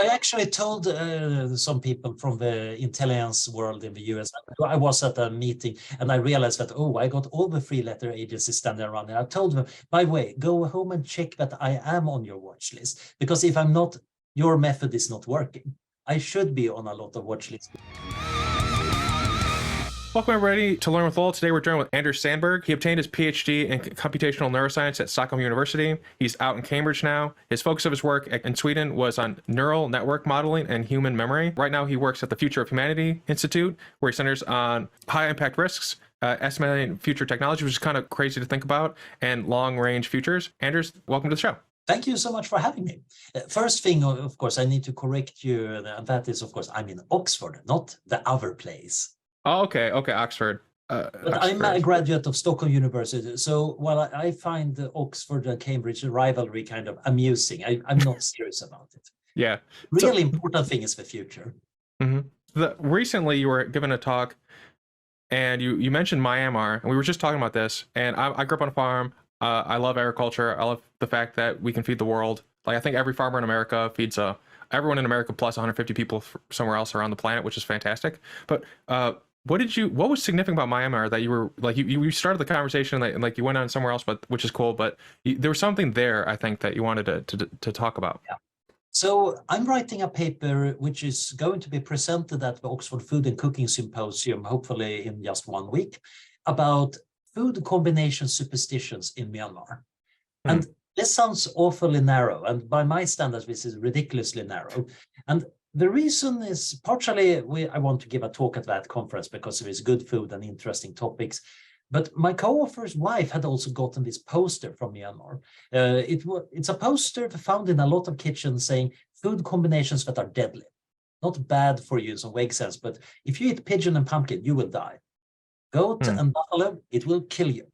I actually told some people from the intelligence world in the US. I was at a meeting and I realized that, oh, I got all the three-letter agencies standing around. And I told them, by the way, go home and check that I am on your watch list. Because if I'm not, your method is not working. I should be on a lot of watch lists. Welcome everybody to Learn with Lowell. Today we're joined with Andrew Sandberg. He obtained his PhD in computational neuroscience at Stockholm University. He's out in Cambridge now. His focus of his work in Sweden was on neural network modeling and human memory. Right now he works at the Future of Humanity Institute, where he centers on high impact risks, estimating future technology, which is kind of crazy to think about, and long range futures. Andrew, welcome to the show. Thank you so much for having me. First thing, of course, I need to correct you, and that is, of course, I'm in Oxford, not the other place. Oh, okay, Oxford. But I'm a graduate of Stockholm University, so while I find Oxford and Cambridge rivalry kind of amusing, I'm not serious about it. Yeah. Really important thing is the future. Recently, you were given a talk, and you mentioned Myanmar, and we were just talking about this, and I grew up on a farm. I love agriculture. I love the fact that we can feed the world. Like, I think every farmer in America feeds everyone in America plus 150 people somewhere else around the planet, which is fantastic. But what was significant about Myanmar that you were like, you started the conversation and like you went on somewhere else, but which is cool, but there was something there, I think, that you wanted to talk about. Yeah. So I'm writing a paper which is going to be presented at the Oxford Food and Cooking Symposium, hopefully in just 1 week, about food combination superstitions in Myanmar. And this sounds awfully narrow, and by my standards, this is ridiculously narrow. And the reason is partially I want to give a talk at that conference because there is good food and interesting topics. But my co-author's wife had also gotten this poster from Myanmar. It's a poster found in a lot of kitchens saying food combinations that are deadly. Not bad for you in some vague sense, but if you eat pigeon and pumpkin, you will die. Goat and buffalo, it will kill you.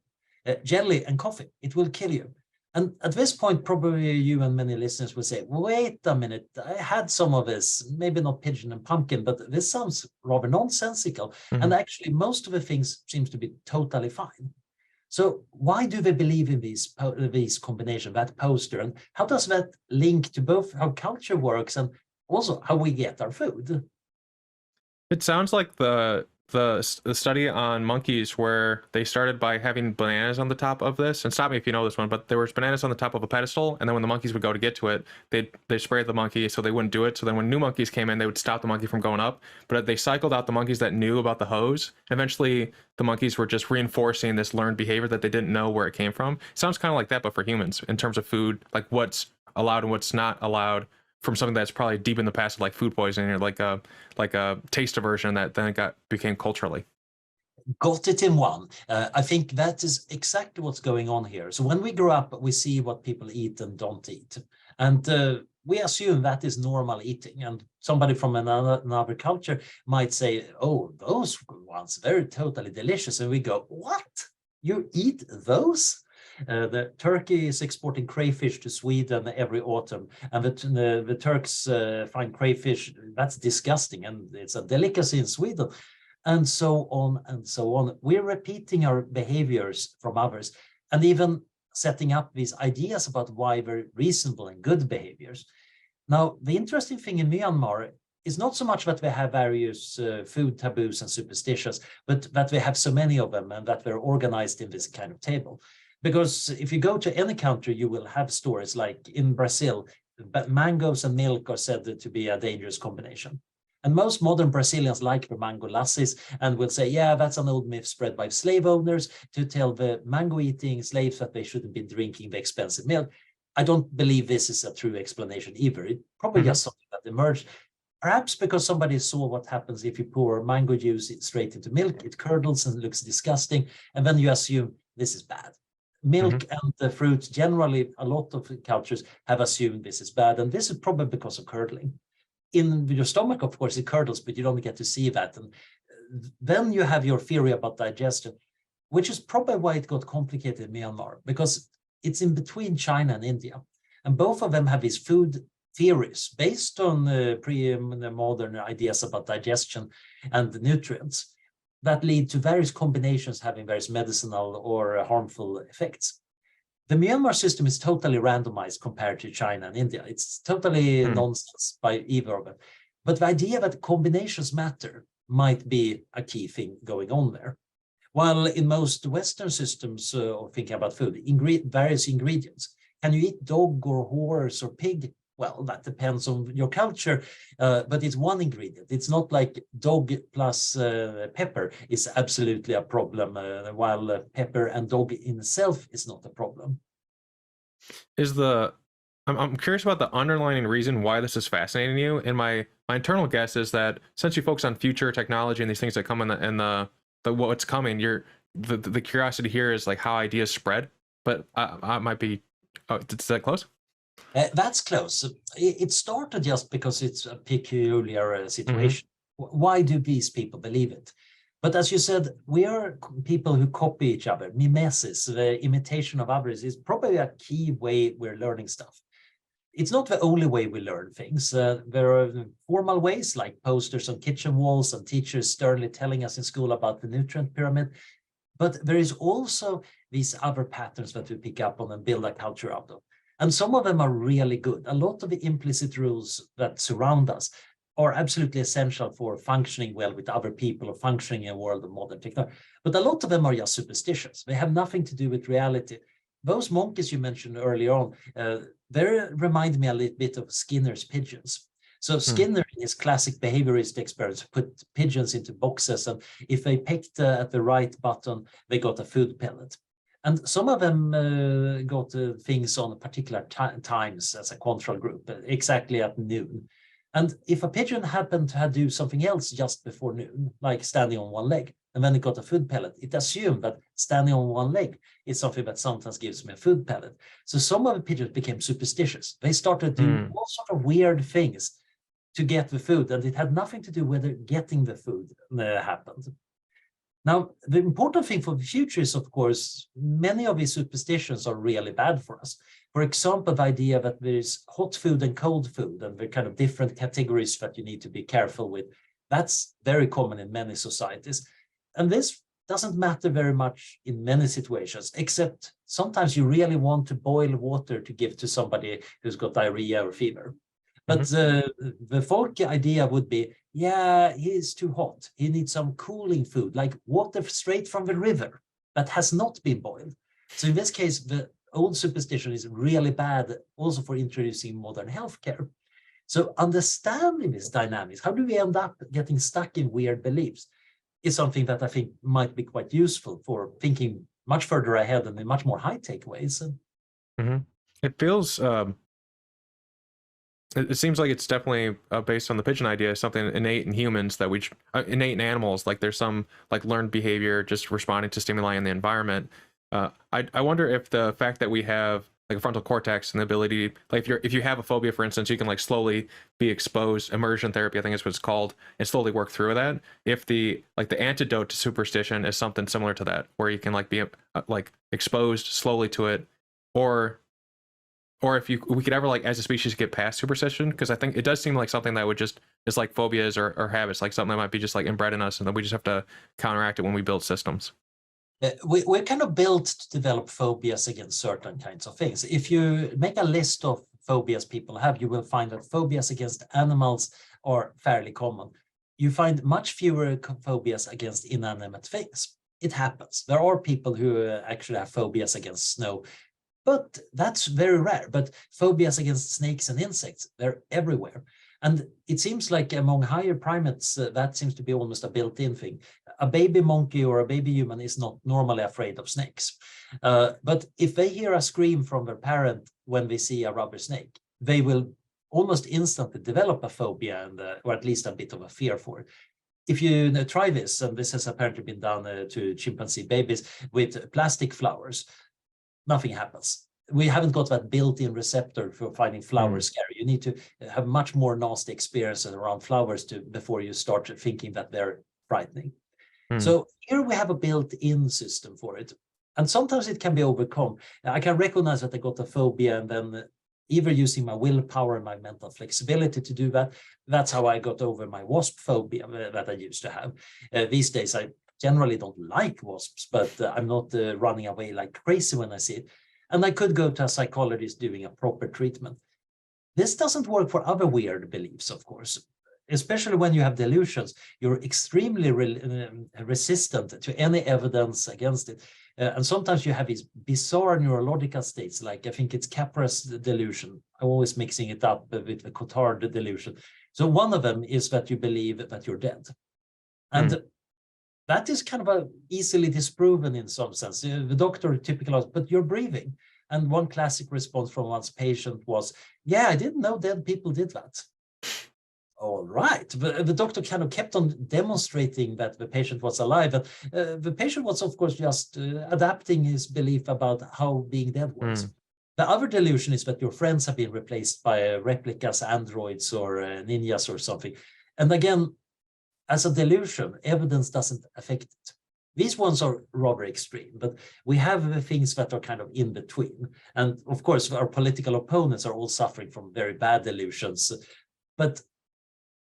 Jelly and coffee, it will kill you. And at this point, probably you and many listeners will say, wait a minute, I had some of this, maybe not pigeon and pumpkin, but this sounds rather nonsensical. And actually, most of the things seems to be totally fine. So why do they believe in these combinations, that poster? And how does that link to both how culture works and also how we get our food? It sounds like the study on monkeys where they started by having bananas on the top of this, and stop me if you know this one, but there was bananas on the top of a pedestal, and then when the monkeys would go to get to it, they sprayed the monkey so they wouldn't do it. So then when new monkeys came in, they would stop the monkey from going up, but they cycled out the monkeys that knew about the hose. Eventually the monkeys were just reinforcing this learned behavior that they didn't know where it came from. It sounds kind of like that, but for humans in terms of food, like what's allowed and what's not allowed, from something that's probably deep in the past, like food poisoning or like a taste aversion that then became culturally. Got it in one. I think that is exactly what's going on here. So when we grow up, we see what people eat and don't eat. And we assume that is normal eating. And somebody from another culture might say, oh, those ones, they're totally delicious. And we go, what? You eat those? The Turkey is exporting crayfish to Sweden every autumn, and the Turks find crayfish, that's disgusting, and it's a delicacy in Sweden, and so on and so on. We're repeating our behaviors from others, and even setting up these ideas about why they're reasonable and good behaviors. Now, the interesting thing in Myanmar is not so much that they have various food taboos and superstitions, but that they have so many of them and that they're organized in this kind of table. Because if you go to any country, you will have stories like in Brazil, but mangoes and milk are said to be a dangerous combination. And most modern Brazilians like the mango lassis and will say, yeah, that's an old myth spread by slave owners to tell the mango-eating slaves that they shouldn't be drinking the expensive milk. I don't believe this is a true explanation either. It probably just something that emerged. Perhaps because somebody saw what happens if you pour mango juice straight into milk, it curdles and looks disgusting. And then you assume this is bad. Milk and the fruits, generally, a lot of cultures have assumed this is bad. And this is probably because of curdling. In your stomach, of course, it curdles, but you don't get to see that. And then you have your theory about digestion, which is probably why it got complicated in Myanmar, because it's in between China and India. And both of them have these food theories based on pre-modern ideas about digestion and the nutrients that lead to various combinations having various medicinal or harmful effects. The Myanmar system is totally randomized compared to China and India. It's totally nonsense by either of them. But the idea that combinations matter might be a key thing going on there. While in most Western systems of thinking about food, various ingredients. Can you eat dog or horse or pig? Well, that depends on your culture, but it's one ingredient. It's not like dog plus pepper is absolutely a problem, while pepper and dog in itself is not a problem. I'm curious about the underlying reason why this is fascinating you. And my internal guess is that since you focus on future technology and these things that come in the what's coming, the curiosity here is like how ideas spread. But I might be, is that close? That's close. It started just because it's a peculiar situation. Why do these people believe it? But as you said, we are people who copy each other. Mimesis, the imitation of others, is probably a key way we're learning stuff. It's not the only way we learn things. There are formal ways like posters on kitchen walls and teachers sternly telling us in school about the nutrient pyramid. But there is also these other patterns that we pick up on and build a culture out of. And some of them are really good. A lot of the implicit rules that surround us are absolutely essential for functioning well with other people or functioning in a world of modern technology. But a lot of them are just superstitions. They have nothing to do with reality. Those monkeys you mentioned earlier on, they remind me a little bit of Skinner's pigeons. So Skinner, in his classic behaviorist experiments, put pigeons into boxes, and if they picked at the right button, they got a food pellet. And some of them got things on particular times as a control group, exactly at noon. And if a pigeon happened to do something else just before noon, like standing on one leg, and then it got a food pellet, it assumed that standing on one leg is something that sometimes gives me a food pellet. So some of the pigeons became superstitious. They started doing all sorts of weird things to get the food, and it had nothing to do with whether getting the food happened. Now, the important thing for the future is, of course, many of these superstitions are really bad for us. For example, the idea that there is hot food and cold food, and the kind of different categories that you need to be careful with. That's very common in many societies. And this doesn't matter very much in many situations, except sometimes you really want to boil water to give to somebody who's got diarrhea or fever. But the folk idea would be, yeah, he's too hot. He needs some cooling food, like water straight from the river that has not been boiled. So in this case, the old superstition is really bad also for introducing modern healthcare. So understanding these dynamics, how do we end up getting stuck in weird beliefs, is something that I think might be quite useful for thinking much further ahead and in much more high-tech ways. It feels... It seems like it's definitely based on the pigeon idea, something innate in humans that innate in animals. Like there's some like learned behavior, just responding to stimuli in the environment. I wonder if the fact that we have like a frontal cortex and the ability, like if you have a phobia, for instance, you can like slowly be exposed. Immersion therapy, I think is what it's called, and slowly work through that. If the antidote to superstition is something similar to that, where you can like be like exposed slowly to it, or if we could ever, like, as a species, get past superstition, because I think it does seem like something that would just is like phobias or habits, like something that might be just like inbred in us, and then we just have to counteract it when we build systems. We're kind of built to develop phobias against certain kinds of things. If you make a list of phobias people have, you will find that phobias against animals are fairly common. You find much fewer phobias against inanimate things. It happens. There are people who actually have phobias against snow, but that's very rare. But phobias against snakes and insects, they're everywhere. And it seems like among higher primates, that seems to be almost a built-in thing. A baby monkey or a baby human is not normally afraid of snakes. But if they hear a scream from their parent when they see a rubber snake, they will almost instantly develop a phobia and, or at least a bit of a fear for it. If you try this, and this has apparently been done to chimpanzee babies with plastic flowers, nothing happens. We haven't got that built-in receptor for finding flowers scary. You need to have much more nasty experiences around flowers before you start thinking that they're frightening. So here we have a built-in system for it. And sometimes it can be overcome. I can recognize that I got a phobia, and then either using my willpower and my mental flexibility to do that. That's how I got over my wasp phobia that I used to have. These days, I generally don't like wasps, but I'm not running away like crazy when I see it. And I could go to a psychologist doing a proper treatment. This doesn't work for other weird beliefs, of course. Especially when you have delusions, you're extremely resistant to any evidence against it. And sometimes you have these bizarre neurological states, like I think it's Capra's delusion. I'm always mixing it up with the Cotard delusion. So one of them is that you believe that you're dead. And that is kind of easily disproven in some sense. The doctor typically asks, but you're breathing. And one classic response from one's patient was, yeah, I didn't know dead people did that. All right, but the doctor kind of kept on demonstrating that the patient was alive. And the patient was, of course, just adapting his belief about how being dead works. The other delusion is that your friends have been replaced by replicas, androids, or ninjas or something. And again, as a delusion, evidence doesn't affect it. These ones are rather extreme, but we have the things that are kind of in between. And of course, our political opponents are all suffering from very bad delusions. But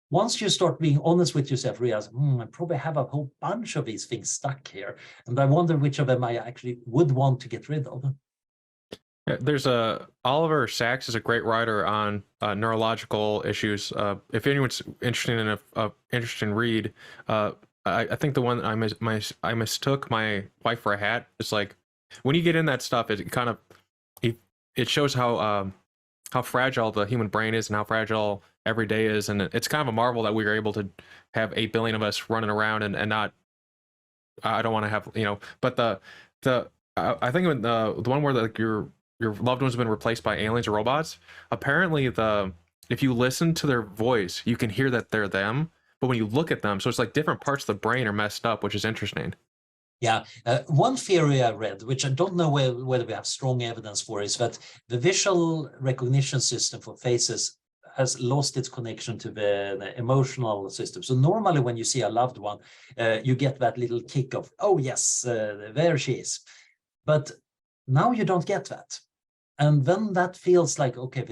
once you start being honest with yourself, realize, I probably have a whole bunch of these things stuck here. And I wonder which of them I actually would want to get rid of. There's Oliver Sacks is a great writer on neurological issues. If anyone's interested in a interesting read, I think the one I mistook my wife for a hat. It's like when you get in that stuff, it kind of it shows how fragile the human brain is and how fragile every day is, and it's kind of a marvel that we are able to have 8 billion of us running around and not. I don't want to have but I think when the one where like your loved ones have been replaced by aliens or robots, apparently if you listen to their voice, you can hear that they're them, but when you look at them, so it's like different parts of the brain are messed up, which is interesting. Yeah, one theory I read, which I don't know whether we have strong evidence for, is that the visual recognition system for faces has lost its connection to the emotional system. So normally when you see a loved one, you get that little kick of, oh yes, there she is. But now you don't get that. And then that feels like, okay,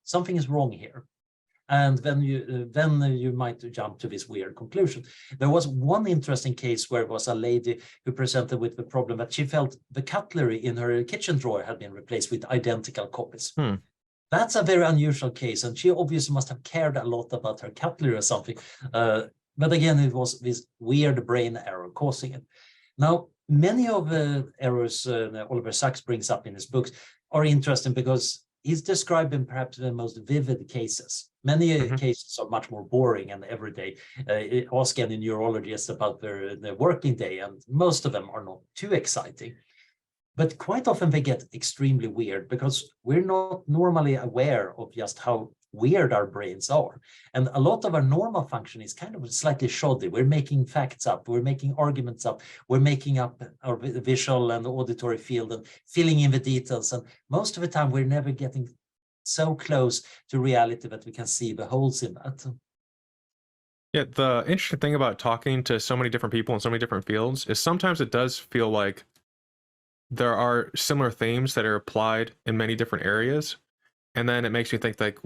something is wrong here. And then you might jump to this weird conclusion. There was one interesting case where it was a lady who presented with the problem that she felt the cutlery in her kitchen drawer had been replaced with identical copies. That's a very unusual case, and she obviously must have cared a lot about her cutlery or something. But again, it was this weird brain error causing it. Now, many of the errors Oliver Sacks brings up in his books are interesting because he's describing perhaps the most vivid cases. Many cases are much more boring and everyday. Ask any neurologist about their working day, and most of them are not too exciting. But quite often they get extremely weird because we're not normally aware of just how weird our brains are. And a lot of our normal function is kind of slightly shoddy. We're making facts up, we're making arguments up, we're making up our visual and auditory field and filling in the details. And most of the time we're never getting so close to reality that we can see the holes in that. Yeah, the interesting thing about talking to so many different people in so many different fields is sometimes it does feel like there are similar themes that are applied in many different areas. And then it makes me think like,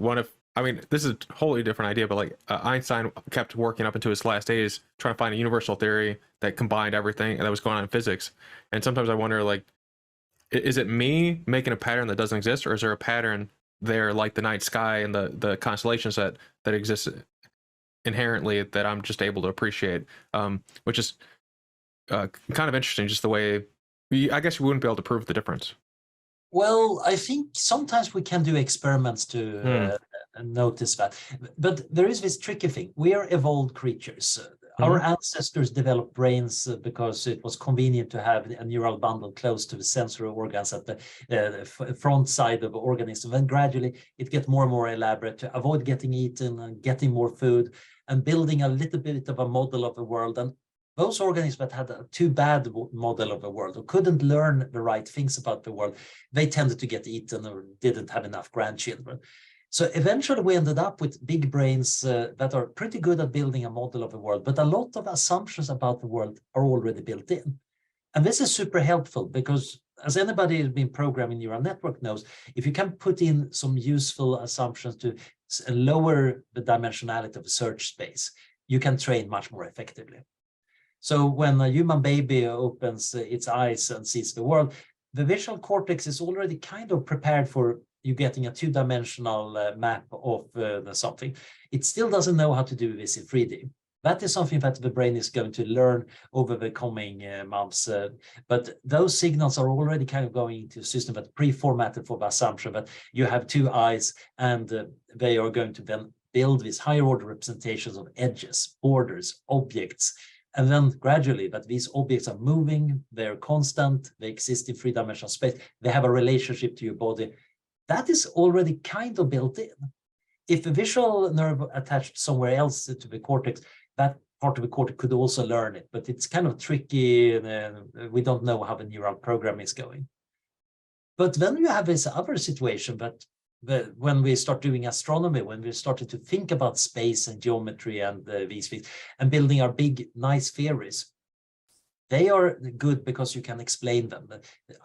this is a wholly different idea, but like Einstein kept working up into his last days trying to find a universal theory that combined everything that was going on in physics. And sometimes I wonder, like, is it me making a pattern that doesn't exist, or is there a pattern there like the night sky and the constellations that exist inherently that I'm just able to appreciate, which is kind of interesting, just the way I guess you wouldn't be able to prove the difference. Well, I think sometimes we can do experiments to notice that. But there is this tricky thing. We are evolved creatures. Our ancestors developed brains because it was convenient to have a neural bundle close to the sensory organs at the front side of the organism. And gradually it gets more and more elaborate to avoid getting eaten and getting more food and building a little bit of a model of the world. And those organisms that had a too bad model of the world or couldn't learn the right things about the world, they tended to get eaten or didn't have enough grandchildren. So eventually we ended up with big brains that are pretty good at building a model of the world, but a lot of assumptions about the world are already built in. And this is super helpful because, as anybody who's been programming neural network knows, if you can put in some useful assumptions to lower the dimensionality of the search space, you can train much more effectively. So when a human baby opens its eyes and sees the world, the visual cortex is already kind of prepared for you getting a two-dimensional map of something. It still doesn't know how to do this in 3D. That is something that the brain is going to learn over the coming months. But those signals are already kind of going into a system that's pre-formatted for the assumption that you have two eyes, and they are going to then build these higher order representations of edges, borders, objects. And then gradually that these objects are moving, they're constant, they exist in three-dimensional space, they have a relationship to your body. That is already kind of built in. If a visual nerve attached somewhere else to the cortex, that part of the cortex could also learn it, but it's kind of tricky. We don't know how the neural program is going. But then you have this other situation that when we start doing astronomy, when we started to think about space and geometry and these things, and building our big, nice theories, they are good because you can explain them.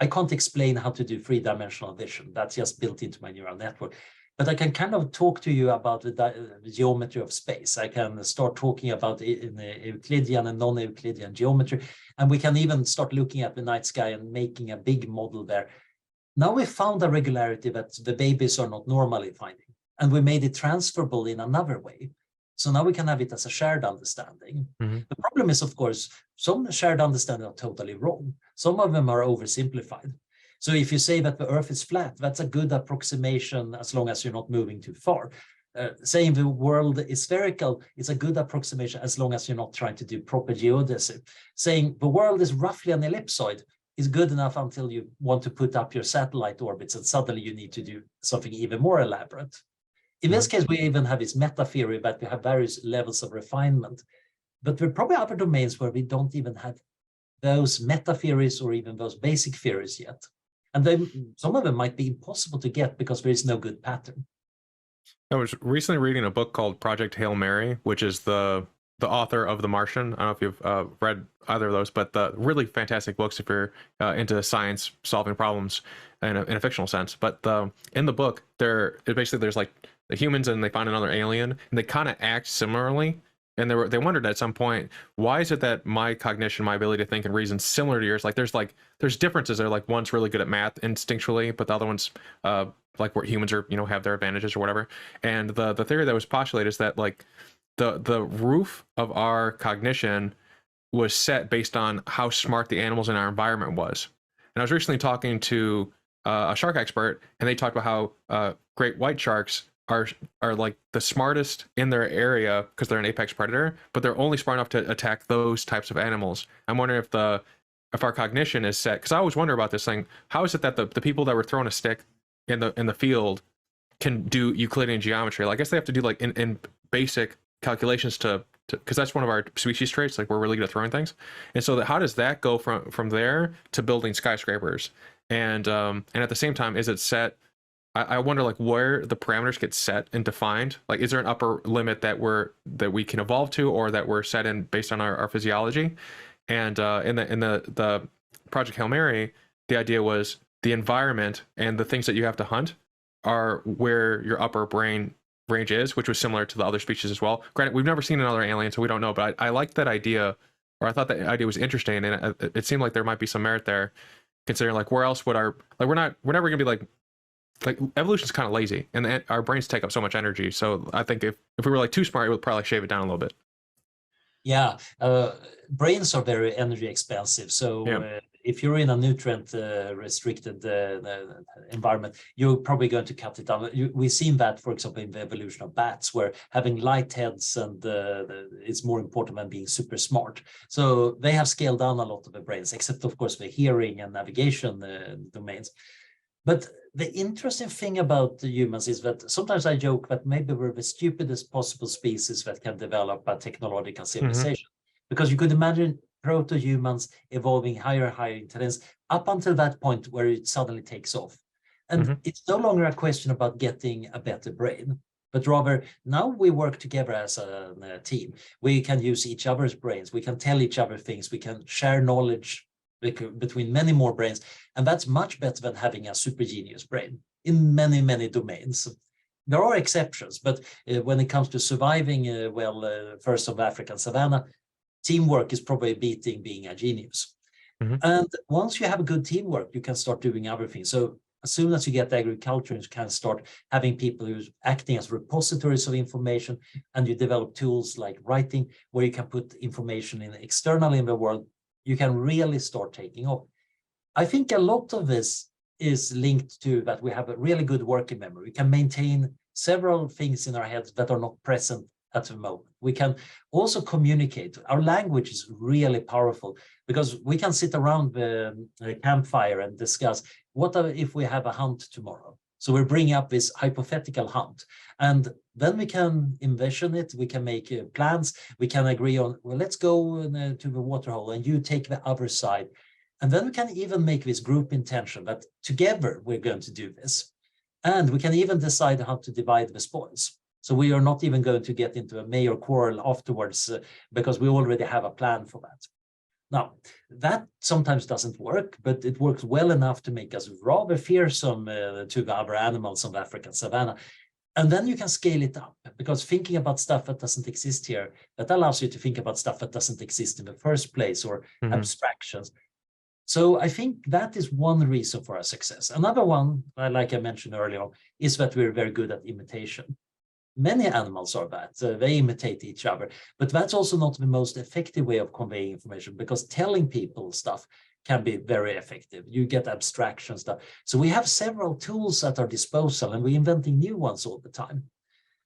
I can't explain how to do three-dimensional vision. That's just built into my neural network. But I can kind of talk to you about the geometry of space. I can start talking about in Euclidean and non-Euclidean geometry. And we can even start looking at the night sky and making a big model there. Now we found a regularity that the babies are not normally finding. And we made it transferable in another way. So now we can have it as a shared understanding. Mm-hmm. The problem is, of course, some shared understanding are totally wrong. Some of them are oversimplified. So if you say that the Earth is flat, that's a good approximation as long as you're not moving too far. Saying the world is spherical is a good approximation as long as you're not trying to do proper geodesy. Saying the world is roughly an ellipsoid is good enough until you want to put up your satellite orbits and suddenly you need to do something even more elaborate. In this case, we even have this meta theory that we have various levels of refinement. But there are probably other domains where we don't even have those meta theories or even those basic theories yet. And then some of them might be impossible to get because there is no good pattern. I was recently reading a book called Project Hail Mary, which is the author of The Martian. I don't know if you've read either of those, but the really fantastic books if you're into science, solving problems in a fictional sense. But in the book, there's like the humans and they find another alien, and they kind of act similarly. And they wondered at some point, why is it that my cognition, my ability to think and reason similar to yours? Like there's differences. They're like one's really good at math instinctually, but the other one's like where humans are, have their advantages or whatever. And the theory that was postulated is that like the roof of our cognition was set based on how smart the animals in our environment was. And I was recently talking to a shark expert, and they talked about how great white sharks are like the smartest in their area because they're an apex predator, but they're only smart enough to attack those types of animals. I'm wondering if our cognition is set, because I always wonder about this thing. How is it that the people that were throwing a stick in the field can do Euclidean geometry? Like, I guess they have to do like in basic calculations to because that's one of our species traits. Like, we're really good at throwing things. And so how does that go from there to building skyscrapers? And at the same time, is it set? I wonder like where the parameters get set and defined. Like, is there an upper limit that we can evolve to, or that we're set in based on our physiology? And in the Project Hail Mary, the idea was the environment and the things that you have to hunt are where your upper brain range is, which was similar to the other species as well. Granted, we've never seen another alien, so we don't know. But I liked that idea, or I thought that idea was interesting, and it seemed like there might be some merit there, considering like where else would we're never gonna be like evolution's kind of lazy, and our brains take up so much energy. So I think if we were like too smart, it would probably shave it down a little bit. Yeah, brains are very energy expensive. So Yeah. If you're in a nutrient restricted environment, you're probably going to cut it down. We've seen that, for example, in the evolution of bats, where having light heads and is more important than being super smart. So they have scaled down a lot of the brains, except of course the hearing and navigation domains. But the interesting thing about the humans is that sometimes I joke that maybe we're the stupidest possible species that can develop a technological civilization. Because you could imagine proto-humans evolving higher and higher intelligence up until that point where it suddenly takes off. And it's no longer a question about getting a better brain, but rather now we work together as a team. We can use each other's brains. We can tell each other things. We can share knowledge between many more brains. And that's much better than having a super genius brain in many, many domains. There are exceptions, but when it comes to surviving first of African savanna, teamwork is probably beating being a genius. And once you have a good teamwork, you can start doing other things. So as soon as you get agriculture, you can start having people who's acting as repositories of information, and you develop tools like writing, where you can put information in externally in the world, you can really start taking off. I think a lot of this is linked to that we have a really good working memory. We can maintain several things in our heads that are not present at the moment. We can also communicate. Our language is really powerful because we can sit around the campfire and discuss what if we have a hunt tomorrow. So we're bringing up this hypothetical hunt, and then we can envision it. We can make plans. We can agree on, well, let's go to the waterhole and you take the other side. And then we can even make this group intention that together we're going to do this. And we can even decide how to divide the spoils. So we are not even going to get into a major quarrel afterwards because we already have a plan for that. Now, that sometimes doesn't work, but it works well enough to make us rather fearsome to the other animals of the African savanna. And then you can scale it up, because thinking about stuff that doesn't exist here, that allows you to think about stuff that doesn't exist in the first place, or abstractions. So I think that is one reason for our success. Another one, like I mentioned earlier, is that we're very good at imitation. Many animals are that. They imitate each other, but that's also not the most effective way of conveying information, because telling people stuff can be very effective. You get abstraction stuff. So we have several tools at our disposal, and we're inventing new ones all the time.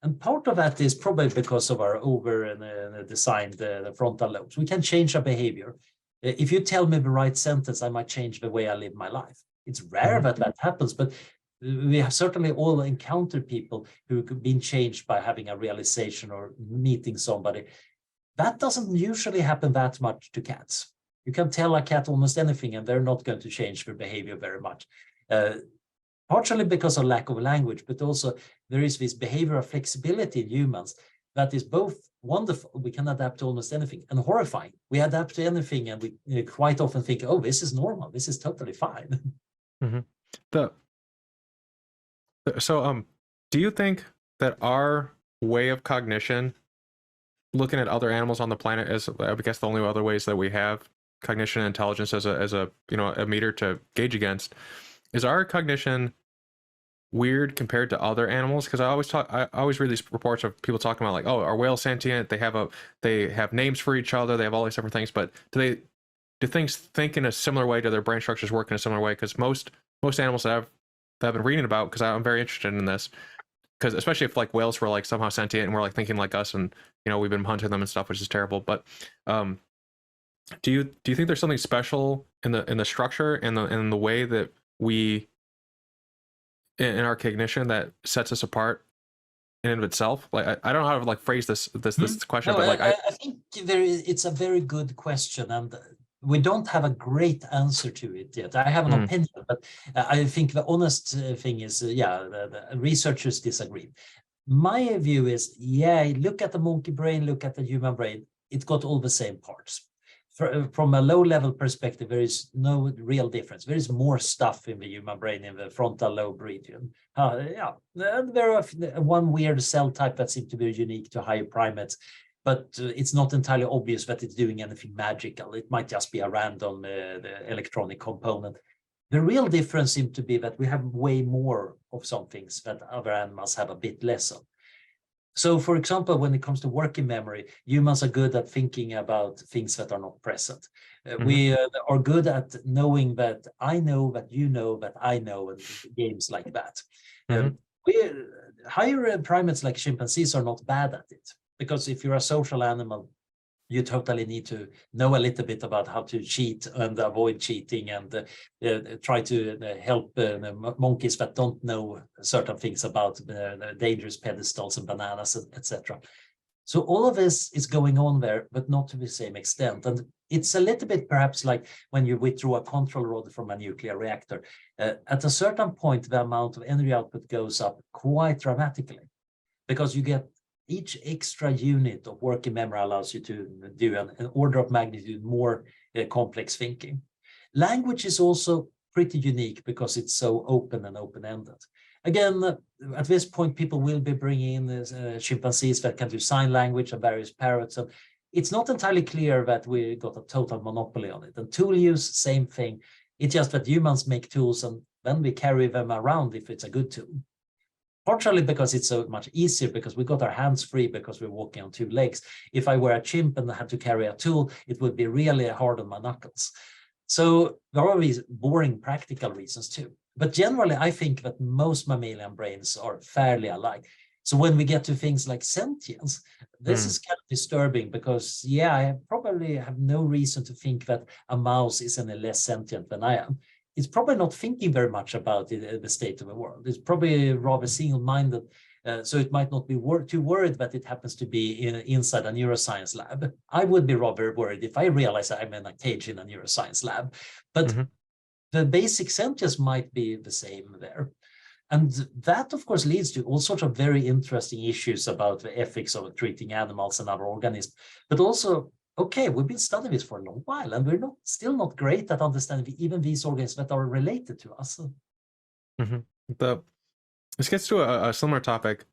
And part of that is probably because of our over-designed frontal lobes. We can change our behavior. If you tell me the right sentence, I might change the way I live my life. It's rare that that happens, but we have certainly all encountered people who've been changed by having a realization or meeting somebody. That doesn't usually happen that much to cats. You can tell a cat almost anything, and they're not going to change their behavior very much. Partially because of lack of language, but also there is this behavioral flexibility in humans that is both wonderful. We can adapt to almost anything, and horrifying. We adapt to anything, and we quite often think, oh, this is normal. This is totally fine. So, do you think that our way of cognition, looking at other animals on the planet, is, I guess, the only other ways that we have cognition and intelligence as a a meter to gauge against, is our cognition weird compared to other animals? Because I always read these reports of people talking about, like, oh, are whales sentient? They have names for each other. They have all these different things, but do things think in a similar way? Do their brain structures work in a similar way? Because most animals that I've been reading about, because I'm very interested in this, because especially if like whales were like somehow sentient and we're like thinking like us, and we've been hunting them and stuff, which is terrible. But do you think there's something special in the structure and in the way that we in our cognition that sets us apart in and of itself? Like I don't know how to like phrase this question, No, but like I think it's a very good question, and we don't have a great answer to it yet. I have an opinion, but I think the honest thing is, the researchers disagree. My view is, look at the monkey brain, look at the human brain. It got all the same parts. From a low-level perspective, there is no real difference. There is more stuff in the human brain in the frontal lobe region. And there are one weird cell type that seems to be unique to higher primates, but it's not entirely obvious that it's doing anything magical. It might just be a random the electronic component. The real difference seems to be that we have way more of some things that other animals have a bit less of. So, for example, when it comes to working memory, humans are good at thinking about things that are not present. We are good at knowing that I know that you know that I know, and games like that. Higher primates like chimpanzees are not bad at it, because if you're a social animal, you totally need to know a little bit about how to cheat and avoid cheating, and try to help monkeys that don't know certain things about dangerous pedestals and bananas, etc. So all of this is going on there, but not to the same extent. And it's a little bit perhaps like when you withdraw a control rod from a nuclear reactor. At a certain point, the amount of energy output goes up quite dramatically, because you get each extra unit of working memory allows you to do an order of magnitude more complex thinking. Language is also pretty unique because it's so open and open-ended. Again, at this point, people will be bringing in chimpanzees that can do sign language and various parrots. And it's not entirely clear that we got a total monopoly on it. And tool use, same thing. It's just that humans make tools and then we carry them around if it's a good tool. Partially because it's so much easier, because we got our hands free because we're walking on two legs. If I were a chimp and had to carry a tool, it would be really hard on my knuckles. So there are these boring practical reasons too. But generally, I think that most mammalian brains are fairly alike. So when we get to things like sentience, this is kind of disturbing because, yeah, I probably have no reason to think that a mouse is any less sentient than I am. It's probably not thinking very much about the state of the world. It's probably rather single-minded, so it might not be too worried that it happens to be inside a neuroscience lab. I would be rather worried if I realize I'm in a cage in a neuroscience lab. But the basic sentience might be the same there. And that, of course, leads to all sorts of very interesting issues about the ethics of treating animals and other organisms, but also, okay, we've been studying this for a long while, and we're still not great at understanding even these organisms that are related to us. This gets to a similar topic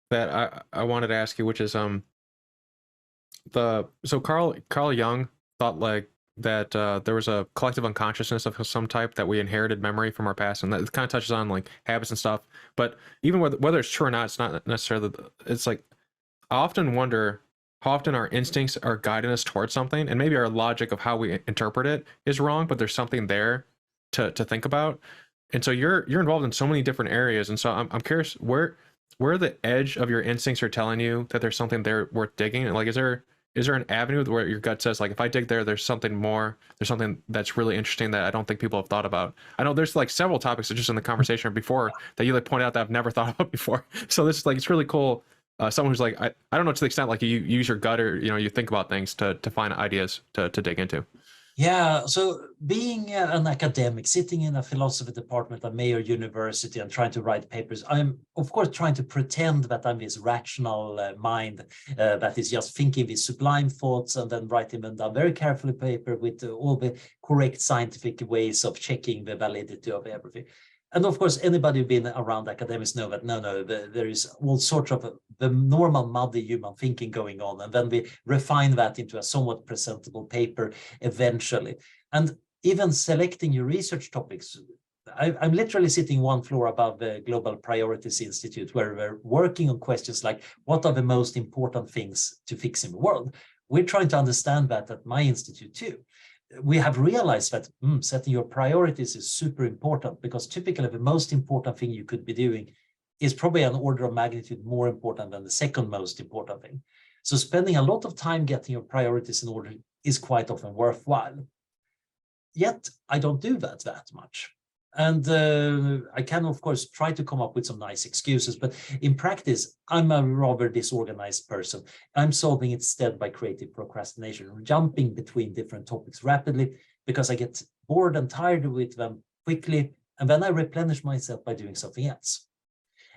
that I wanted to ask you, which is so Carl Jung thought like that there was a collective unconsciousness of some type, that we inherited memory from our past, and that kind of touches on like habits and stuff. But even whether it's true or not, it's not necessarily. It's like I often wonder how often our instincts are guiding us towards something, and maybe our logic of how we interpret it is wrong, but there's something there to think about. And so you're involved in so many different areas, and so I'm curious where the edge of your instincts are telling you that there's something there worth digging. Like, is there an avenue where your gut says, like, if I dig there, there's something more, there's something that's really interesting that I don't think people have thought about? I know there's like several topics that just in the conversation before that you like point out that I've never thought about before. So this is like, it's really cool. Someone who's like, I don't know, to the extent like you use your gut, or you think about things to find ideas to dig into. Yeah, so being an academic, sitting in a philosophy department at Mayo University and trying to write papers, I'm of course trying to pretend that I'm this rational mind that is just thinking these sublime thoughts and then writing them down very carefully paper with all the correct scientific ways of checking the validity of everything. And of course, anybody who's been around academics know that there is all sorts of the normal muddy human thinking going on, and then we refine that into a somewhat presentable paper eventually. And even selecting your research topics, I'm literally sitting one floor above the Global Priorities Institute, where we're working on questions like, what are the most important things to fix in the world? We're trying to understand that at my institute too. We have realized that setting your priorities is super important, because typically the most important thing you could be doing is probably an order of magnitude more important than the second most important thing. So spending a lot of time getting your priorities in order is quite often worthwhile. Yet I don't do that much. And I can, of course, try to come up with some nice excuses, but in practice, I'm a rather disorganized person. I'm solving it instead by creative procrastination, jumping between different topics rapidly, because I get bored and tired with them quickly, and then I replenish myself by doing something else.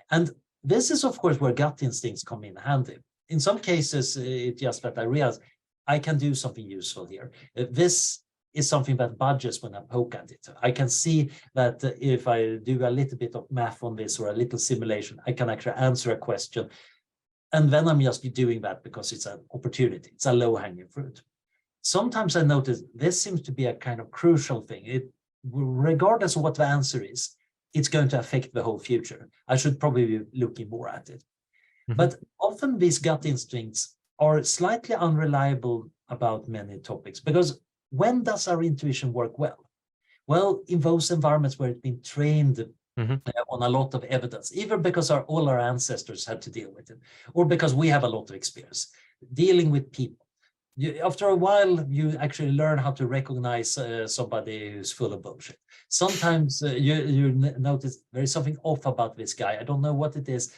And this is, of course, where gut instincts come in handy. In some cases, it's just that I realize I can do something useful here. This is something that budges when I poke at it. I can see that if I do a little bit of math on this or a little simulation, I can actually answer a question. And then I'm just doing that because it's an opportunity. It's a low-hanging fruit. Sometimes I notice this seems to be a kind of crucial thing. Regardless of what the answer is, it's going to affect the whole future. I should probably be looking more at it. But often these gut instincts are slightly unreliable about many topics, because when does our intuition work well? Well, in those environments where it's been trained on a lot of evidence, either because all our ancestors had to deal with it, or because we have a lot of experience dealing with people. After a while, you actually learn how to recognize somebody who's full of bullshit. Sometimes you notice there is something off about this guy. I don't know what it is,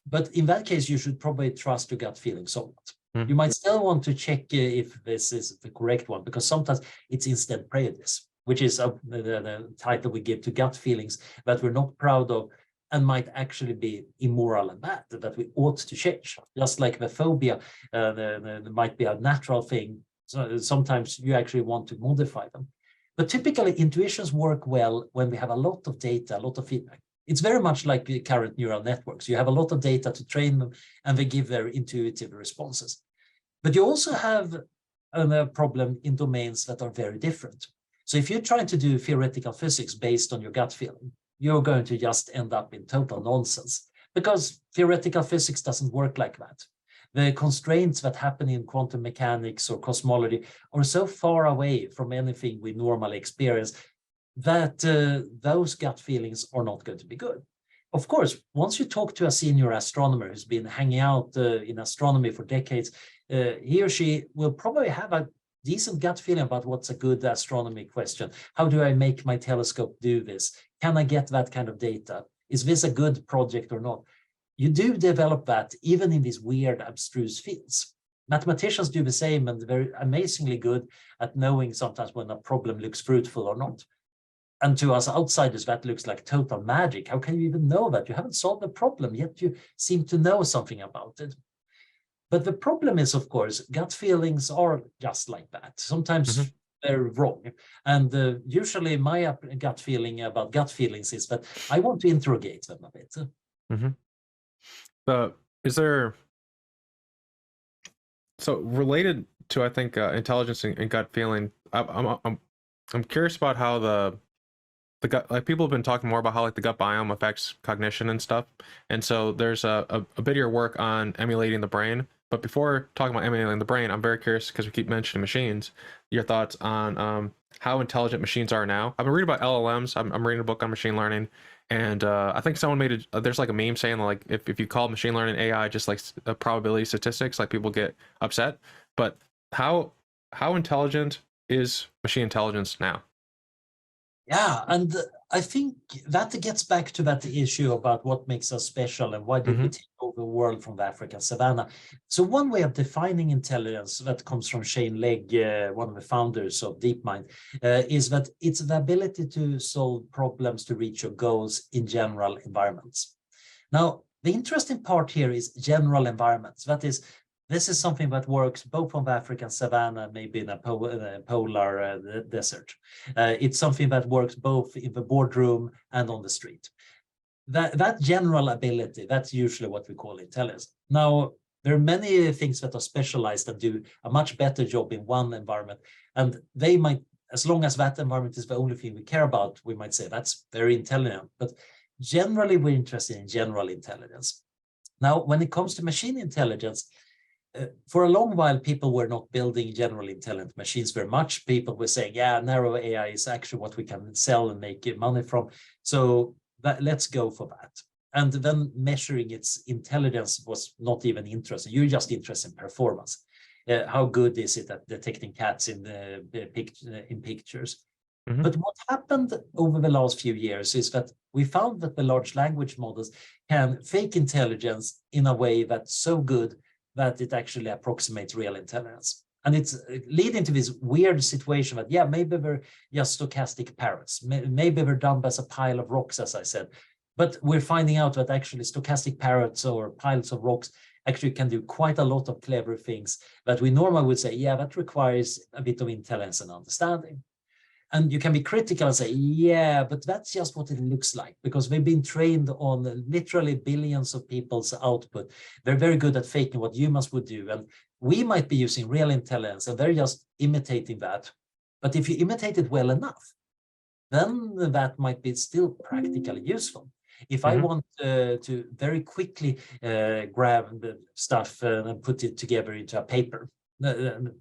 but in that case, you should probably trust your gut feeling somewhat. You might still want to check if this is the correct one, because sometimes it's instead prejudice, which is the title we give to gut feelings that we're not proud of and might actually be immoral and bad, that we ought to change. Just like the phobia, there might be a natural thing. So sometimes you actually want to modify them. But typically, intuitions work well when we have a lot of data, a lot of feedback. It's very much like the current neural networks. You have a lot of data to train them, and they give their intuitive responses. But you also have a problem in domains that are very different. So if you're trying to do theoretical physics based on your gut feeling, you're going to just end up in total nonsense, because theoretical physics doesn't work like that. The constraints that happen in quantum mechanics or cosmology are so far away from anything we normally experience that those gut feelings are not going to be good. Of course, once you talk to a senior astronomer who's been hanging out in astronomy for decades, he or she will probably have a decent gut feeling about what's a good astronomy question. How do I make my telescope do this? Can I get that kind of data? Is this a good project or not? You do develop that even in these weird, abstruse fields. Mathematicians do the same, and they're very amazingly good at knowing sometimes when a problem looks fruitful or not. And to us outsiders, that looks like total magic. How can you even know that? You haven't solved the problem, yet you seem to know something about it. But the problem is, of course, gut feelings are just like that. Sometimes they're wrong. And usually my gut feeling about gut feelings is that I want to interrogate them a bit. Is there, so related to, I think, intelligence and gut feeling, I'm curious about how the gut, like, people have been talking more about how, like, the gut biome affects cognition and stuff. And so there's a bit of your work on emulating the brain. But before talking about emulating the brain, I'm very curious, because we keep mentioning machines, your thoughts on how intelligent machines are now. I've been reading about LLMs. I'm reading a book on machine learning. And I think someone made there's like a meme saying, like, if you call machine learning AI just like a probability statistics, like, people get upset. But how intelligent is machine intelligence now? Yeah, and I think that gets back to that issue about what makes us special and why did we take over the world from the African savannah. So one way of defining intelligence that comes from Shane Legg, one of the founders of DeepMind, is that it's the ability to solve problems, to reach your goals in general environments. Now, the interesting part here is general environments. That is, this is something that works both on the African savanna, maybe in a polar desert. It's something that works both in the boardroom and on the street. That general ability, that's usually what we call intelligence. Now, there are many things that are specialized and do a much better job in one environment. And they might, as long as that environment is the only thing we care about, we might say that's very intelligent. But generally, we're interested in general intelligence. Now, when it comes to machine intelligence, for a long while, people were not building general intelligent machines very much. People were saying, yeah, narrow AI is actually what we can sell and make money from. So let's go for that. And then measuring its intelligence was not even interesting. You're just interested in performance. How good is it at detecting cats in pictures? But what happened over the last few years is that we found that the large language models can fake intelligence in a way that's so good that it actually approximates real intelligence. And it's leading to this weird situation that, yeah, maybe we're just stochastic parrots. Maybe we're dumb as a pile of rocks, as I said. But we're finding out that actually stochastic parrots or piles of rocks actually can do quite a lot of clever things that we normally would say, yeah, that requires a bit of intelligence and understanding. And you can be critical and say, yeah, but that's just what it looks like, because they've been trained on literally billions of people's output. They're very good at faking what humans would do. And we might be using real intelligence and they're just imitating that. But if you imitate it well enough, then that might be still practically useful. If I want to very quickly grab the stuff and put it together into a paper,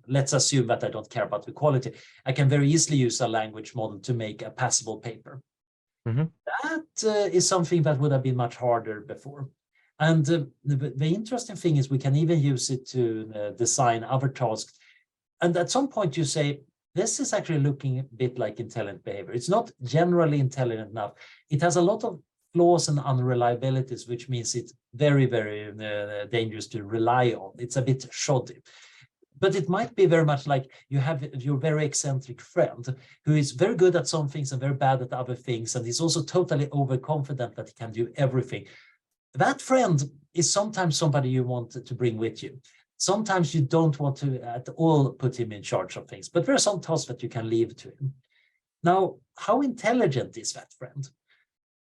let's assume that I don't care about the quality. I can very easily use a language model to make a passable paper. That is something that would have been much harder before. And the interesting thing is we can even use it to design other tasks. And at some point you say, this is actually looking a bit like intelligent behavior. It's not generally intelligent enough. It has a lot of flaws and unreliabilities, which means it's very, very dangerous to rely on. It's a bit shoddy. But it might be very much like you have your very eccentric friend who is very good at some things and very bad at other things. And he's also totally overconfident that he can do everything. That friend is sometimes somebody you want to bring with you. Sometimes you don't want to at all put him in charge of things, but there are some tasks that you can leave to him. Now, how intelligent is that friend?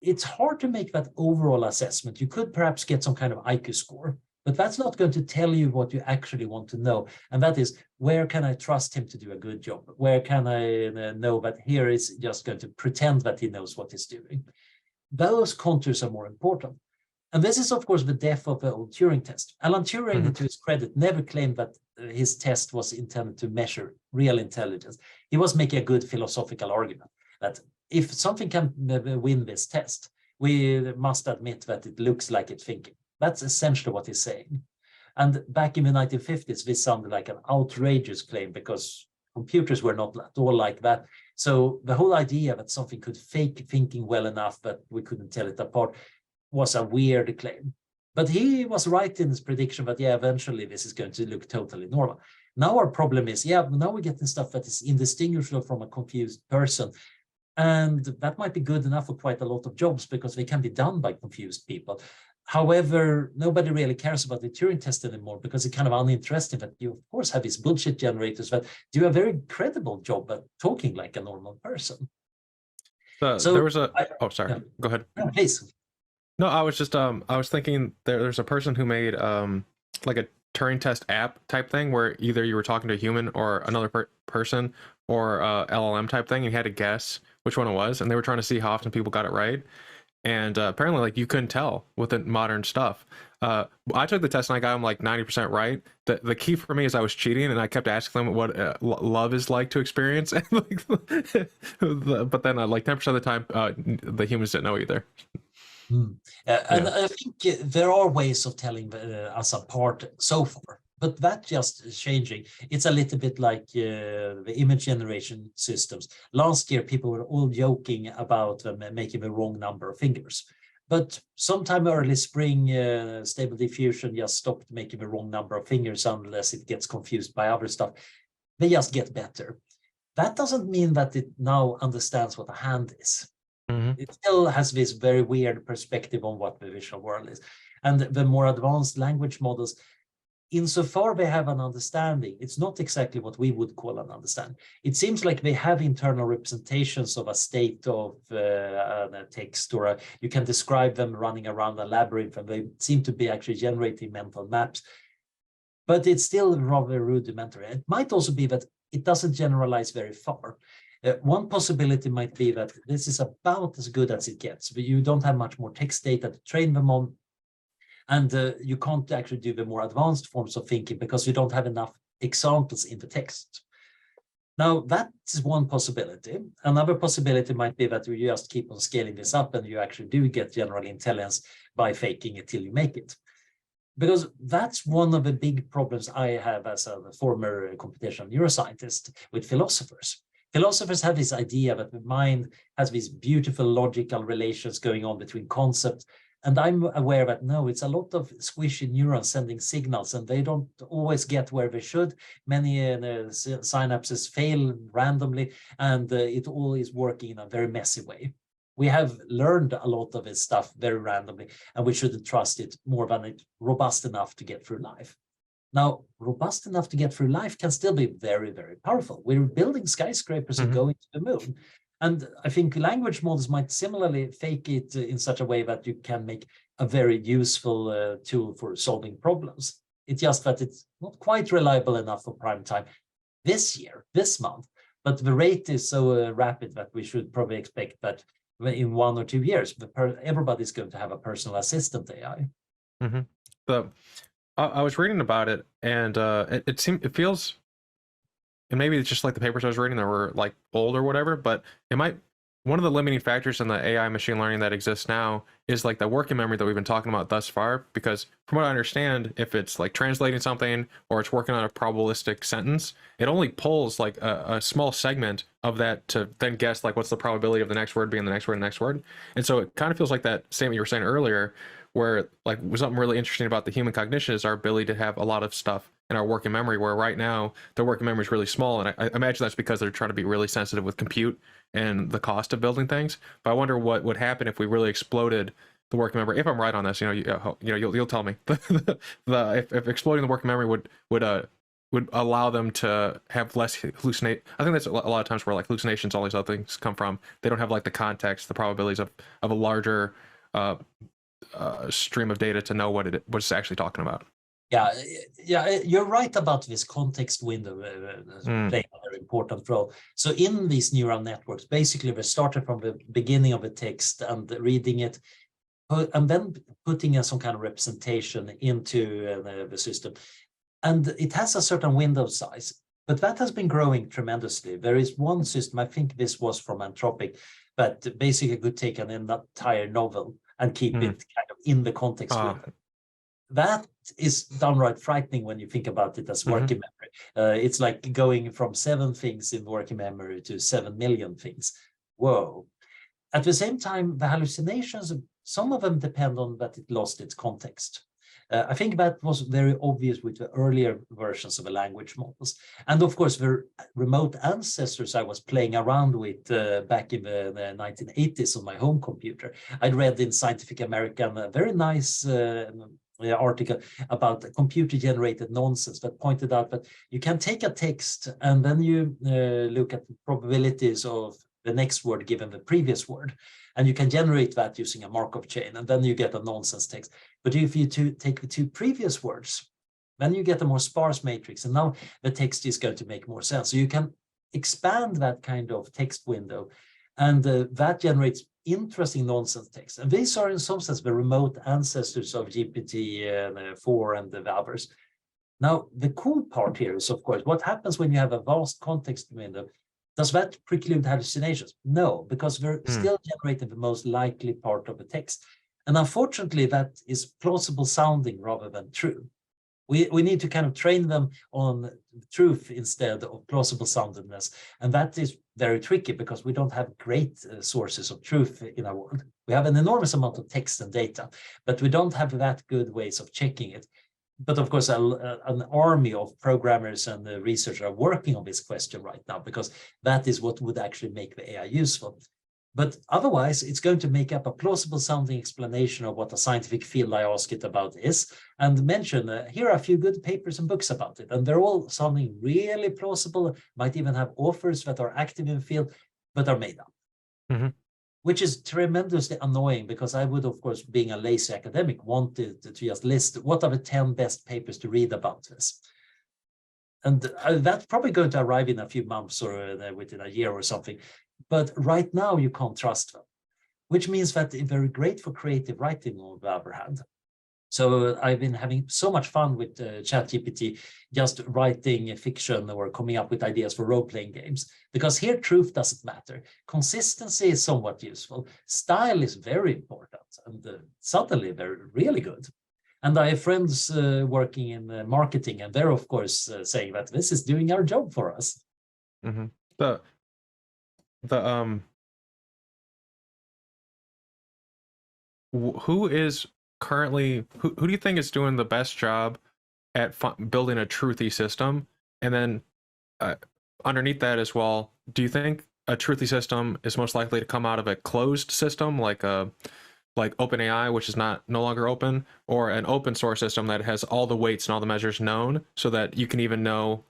It's hard to make that overall assessment. You could perhaps get some kind of IQ score. But that's not going to tell you what you actually want to know. And that is, where can I trust him to do a good job? Where can I know that here is just going to pretend that he knows what he's doing? Those contours are more important. And this is, of course, the death of the old Turing test. Alan Turing, to his credit, never claimed that his test was intended to measure real intelligence. He was making a good philosophical argument that if something can win this test, we must admit that it looks like it's thinking. That's essentially what he's saying. And back in the 1950s, this sounded like an outrageous claim because computers were not at all like that. So the whole idea that something could fake thinking well enough that we couldn't tell it apart was a weird claim. But he was right in his prediction that, yeah, eventually this is going to look totally normal. Now our problem is, yeah, now we're getting stuff that is indistinguishable from a confused person. And that might be good enough for quite a lot of jobs because they can be done by confused people. However, nobody really cares about the Turing test anymore because it's kind of uninteresting that you, of course, have these bullshit generators that do a very credible job at talking like a normal person. So there was a, oh, sorry, yeah. Go ahead. No, please. No, I was just, I was thinking there's a person who made like a Turing test app type thing where either you were talking to a human or another person or LLM type thing, and you had to guess which one it was, and they were trying to see how often people got it right. And apparently, like, you couldn't tell with the modern stuff. I took the test and I got them like 90% right. The key for me is I was cheating and I kept asking them what love is like to experience. And like, but then like 10% of the time, the humans didn't know either. And I think there are ways of telling us apart so far, but that just is changing. It's a little bit like the image generation systems. Last year, people were all joking about making the wrong number of fingers. But sometime early spring, Stable Diffusion just stopped making the wrong number of fingers unless it gets confused by other stuff. They just get better. That doesn't mean that it now understands what a hand is. It still has this very weird perspective on what the visual world is. And the more advanced language models, insofar they have an understanding, it's not exactly what we would call an understanding. It seems like they have internal representations of a state of a text, or you can describe them running around a labyrinth, and they seem to be actually generating mental maps. But it's still rather rudimentary. It might also be that it doesn't generalize very far. One possibility might be that this is about as good as it gets, but you don't have much more text data to train them on. And you can't actually do the more advanced forms of thinking because you don't have enough examples in the text. Now, that is one possibility. Another possibility might be that you just keep on scaling this up and you actually do get general intelligence by faking it till you make it. Because that's one of the big problems I have as a former computational neuroscientist with philosophers. Philosophers have this idea that the mind has these beautiful logical relations going on between concepts. And I'm aware that no, it's a lot of squishy neurons sending signals and they don't always get where they should. Many synapses fail randomly and it all is working in a very messy way. We have learned a lot of this stuff very randomly and we shouldn't trust it more than it's robust enough to get through life. Now, robust enough to get through life can still be very, very powerful. We're building skyscrapers and going to the moon. And I think language models might similarly fake it in such a way that you can make a very useful tool for solving problems. It's just that it's not quite reliable enough for prime time this year, this month. But the rate is so rapid that we should probably expect that in 1 or 2 years, everybody's going to have a personal assistant AI. I was reading about it, and it feels, and maybe it's just like the papers I was reading that were like old or whatever, but one of the limiting factors in the AI machine learning that exists now is like the working memory that we've been talking about thus far, because from what I understand, if it's like translating something or it's working on a probabilistic sentence, it only pulls like a small segment of that to then guess like what's the probability of the next word being the next word and the next word. And so it kind of feels like that statement you were saying earlier, where like something really interesting about the human cognition is our ability to have a lot of stuff in our working memory, where right now the working memory is really small. And I imagine that's because they're trying to be really sensitive with compute and the cost of building things. But I wonder what would happen if we really exploded the working memory. If I'm right on this, you'll tell me. If exploding the working memory would allow them to have less hallucinate. I think that's a lot of times where like hallucinations, all these other things come from. They don't have like the context, the probabilities of a larger stream of data to know what it's actually talking about. Yeah, you're right about this context window playing a very important role. So in these neural networks, basically we started from the beginning of a text and reading it, and then putting in some kind of representation into the system. And it has a certain window size, but that has been growing tremendously. There is one system, I think this was from Anthropic, but basically could take an entire novel and keep it kind of in the context window. That is downright frightening when you think about it as working memory. It's like going from 7 things in working memory to 7 million things. Whoa. At the same time, the hallucinations, some of them depend on that it lost its context. I think that was very obvious with the earlier versions of the language models. And of course, the remote ancestors I was playing around with back in the 1980s on my home computer. I'd read in Scientific American a very nice article about computer-generated nonsense that pointed out that you can take a text and then you look at the probabilities of the next word given the previous word, and you can generate that using a Markov chain, and then you get a nonsense text. But if you take the 2 previous words, then you get a more sparse matrix, and now the text is going to make more sense. So you can expand that kind of text window, and that generates interesting nonsense text. And these are in some sense the remote ancestors of GPT-4 and the others. Now, the cool part here is, of course, what happens when you have a vast context window? Does that preclude hallucinations? No, because we're still generating the most likely part of the text. And unfortunately, that is plausible sounding rather than true. We need to kind of train them on truth instead of plausible soundingness. And that is very tricky because we don't have great sources of truth in our world. We have an enormous amount of text and data, but we don't have that good ways of checking it. But of course, an army of programmers and researchers are working on this question right now, because that is what would actually make the AI useful. But otherwise, it's going to make up a plausible sounding explanation of what a scientific field I ask it about is, and mention, here are a few good papers and books about it. And they're all sounding really plausible, might even have authors that are active in the field, but are made up. Which is tremendously annoying, because I would, of course, being a lazy academic, wanted to just list what are the 10 best papers to read about this. And that's probably going to arrive in a few months or within a year or something. But right now, you can't trust them, which means that they're very great for creative writing, on the other hand. So I've been having so much fun with ChatGPT, just writing fiction or coming up with ideas for role-playing games, because here truth doesn't matter. Consistency is somewhat useful. Style is very important, and suddenly they're really good. And I have friends working in marketing, and they're, of course, saying that this is doing our job for us. Who is currently, who do you think is doing the best job at building a truthy system? And then underneath that as well, do you think a truthy system is most likely to come out of a closed system like OpenAI, which is no longer open, or an open source system that has all the weights and all the measures known, so that you can even know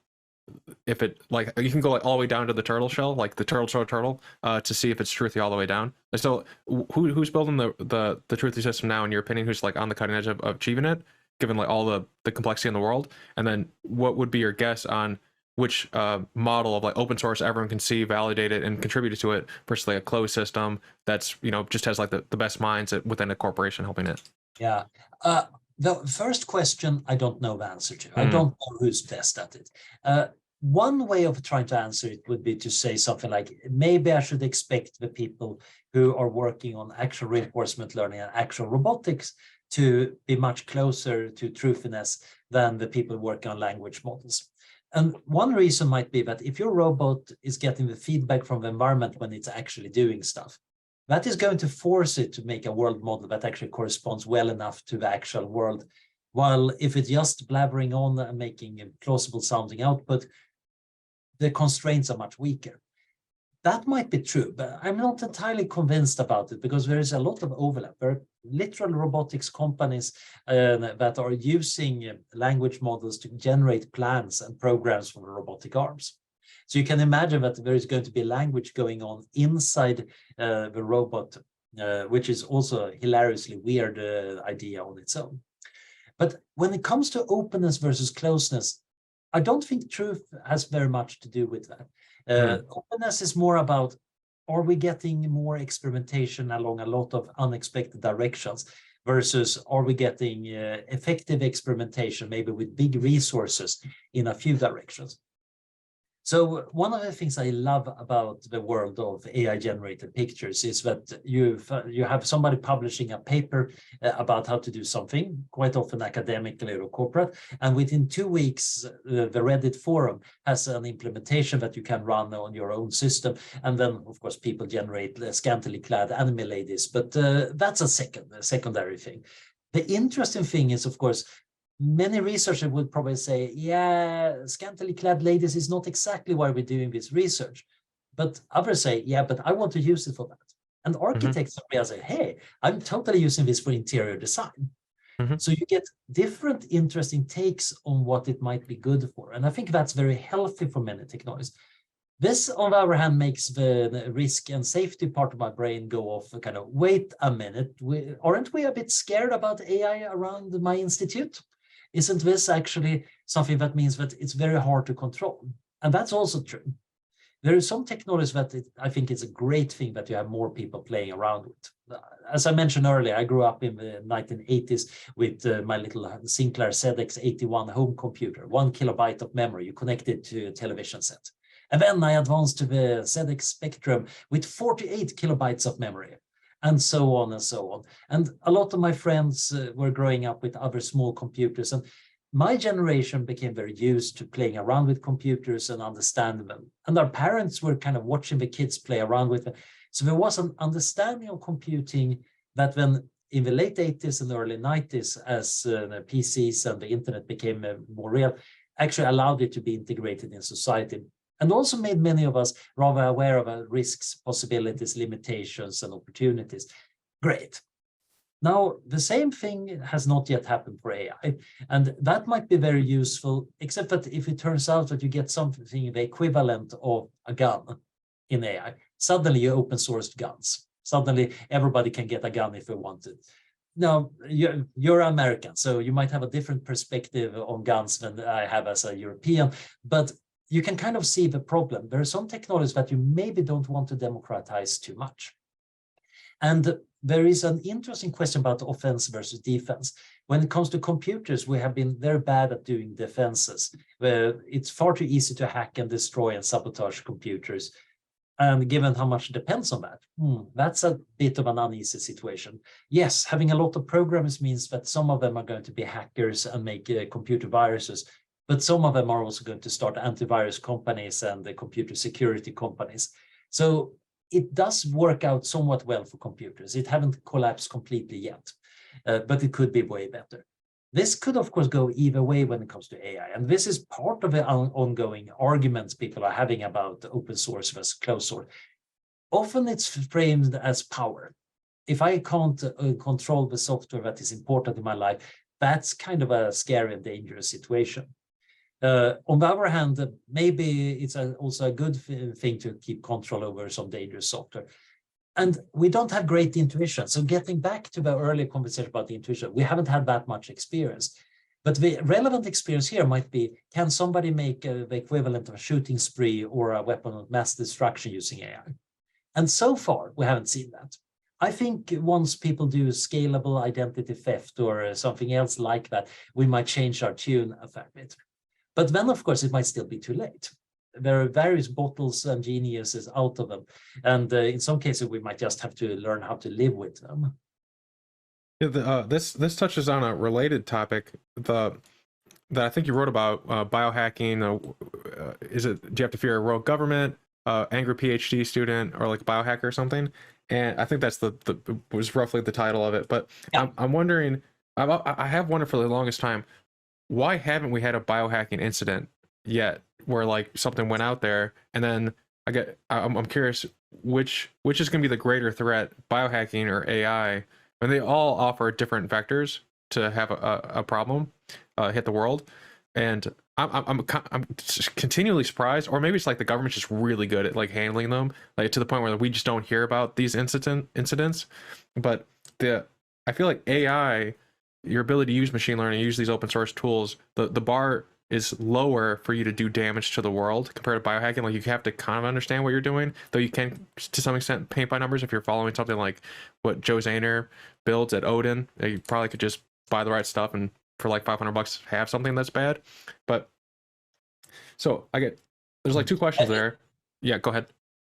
if it, like, you can go all the way down to the turtle shell, like the turtle to see if it's truthy all the way down. So who's building the truthy system now, in your opinion? Who's like on the cutting edge of achieving it, given like all the complexity in the world? And then what would be your guess on which model of like open source everyone can see, validate it, and contribute to it, versus like a closed system that's, just has like the best minds within a corporation helping it? Yeah. The first question, I don't know the answer to. I don't know who's best at it. One way of trying to answer it would be to say something like, maybe I should expect the people who are working on actual reinforcement learning and actual robotics to be much closer to truthiness than the people working on language models. And one reason might be that if your robot is getting the feedback from the environment when it's actually doing stuff, that is going to force it to make a world model that actually corresponds well enough to the actual world. While if it's just blabbering on and making a plausible sounding output, the constraints are much weaker. That might be true, but I'm not entirely convinced about it, because there is a lot of overlap. There are literal robotics companies that are using language models to generate plans and programs for the robotic arms. So you can imagine that there is going to be language going on inside the robot, which is also a hilariously weird idea on its own. But when it comes to openness versus closeness, I don't think truth has very much to do with that. Openness is more about, are we getting more experimentation along a lot of unexpected directions versus are we getting effective experimentation, maybe with big resources in a few directions? So one of the things I love about the world of AI-generated pictures is that you have somebody publishing a paper about how to do something, quite often academically or corporate, and within 2 weeks, the Reddit forum has an implementation that you can run on your own system, and then, of course, people generate scantily clad anime ladies, but that's a secondary thing. The interesting thing is, of course, many researchers would probably say, yeah, scantily clad ladies is not exactly why we're doing this research. But others say, yeah, but I want to use it for that. And architects say, hey, I'm totally using this for interior design. So you get different interesting takes on what it might be good for. And I think that's very healthy for many technologies. This, on the other hand, makes the risk and safety part of my brain go off kind of, wait a minute, aren't we a bit scared about AI around my institute? Isn't this actually something that means that it's very hard to control? And that's also true. There are some technologies that I think it's a great thing that you have more people playing around with. As I mentioned earlier, I grew up in the 1980s with my little Sinclair ZX81 home computer, 1 kilobyte of memory. You connect it to a television set. And then I advanced to the ZX Spectrum with 48 kilobytes of memory, and so on and so on. And a lot of my friends were growing up with other small computers, and my generation became very used to playing around with computers and understanding them. And our parents were kind of watching the kids play around with them. So there was an understanding of computing that when in the late 80s and early 90s, as the PCs and the internet became more real, actually allowed it to be integrated in society. And also made many of us rather aware of risks, possibilities, limitations, and opportunities. Great. Now, the same thing has not yet happened for AI, and that might be very useful, except that if it turns out that you get something the equivalent of a gun in AI, suddenly you open sourced guns. Suddenly, everybody can get a gun if they want it. Now, you're American, so you might have a different perspective on guns than I have as a European, but you can kind of see the problem. There are some technologies that you maybe don't want to democratize too much. And there is an interesting question about offense versus defense. When it comes to computers, we have been very bad at doing defenses. It's far too easy to hack and destroy and sabotage computers. And given how much depends on that, that's a bit of an uneasy situation. Yes, having a lot of programmers means that some of them are going to be hackers and make computer viruses, but some of them are also going to start antivirus companies and the computer security companies. So it does work out somewhat well for computers. It haven't collapsed completely yet, but it could be way better. This could, of course, go either way when it comes to AI. And this is part of the ongoing arguments people are having about open source versus closed source. Often it's framed as power. If I can't control the software that is important in my life, that's kind of a scary and dangerous situation. On the other hand, maybe it's also a good thing to keep control over some dangerous software. And we don't have great intuition. So getting back to the earlier conversation about the intuition, we haven't had that much experience. But the relevant experience here might be, can somebody make the equivalent of a shooting spree or a weapon of mass destruction using AI? And so far, we haven't seen that. I think once people do scalable identity theft or something else like that, we might change our tune a fair bit. But then, of course, it might still be too late. There are various bottles and geniuses out of them. And in some cases, we might just have to learn how to live with them. Yeah, this touches on a related topic that I think you wrote about, biohacking. Do you have to fear a rogue government, angry PhD student, or like a biohacker or something? And I think that's was roughly the title of it. But yeah. I'm wondering, I have wondered for the longest time, why haven't we had a biohacking incident yet, where like something went out there, and then I'm curious which is going to be the greater threat, biohacking or AI, when they all offer different vectors to have a problem hit the world. And I'm continually surprised, or maybe it's like the government's just really good at like handling them, like to the point where we just don't hear about these incidents. But I feel like AI your ability to use machine learning, use these open source tools, the bar is lower for you to do damage to the world compared to biohacking. Like, you have to kind of understand what you're doing, though you can to some extent paint by numbers if you're following something like what Joe Zahner builds at Odin. You probably could just buy the right stuff and for like $500 have something that's bad. But so there's like two questions there. Yeah, go ahead.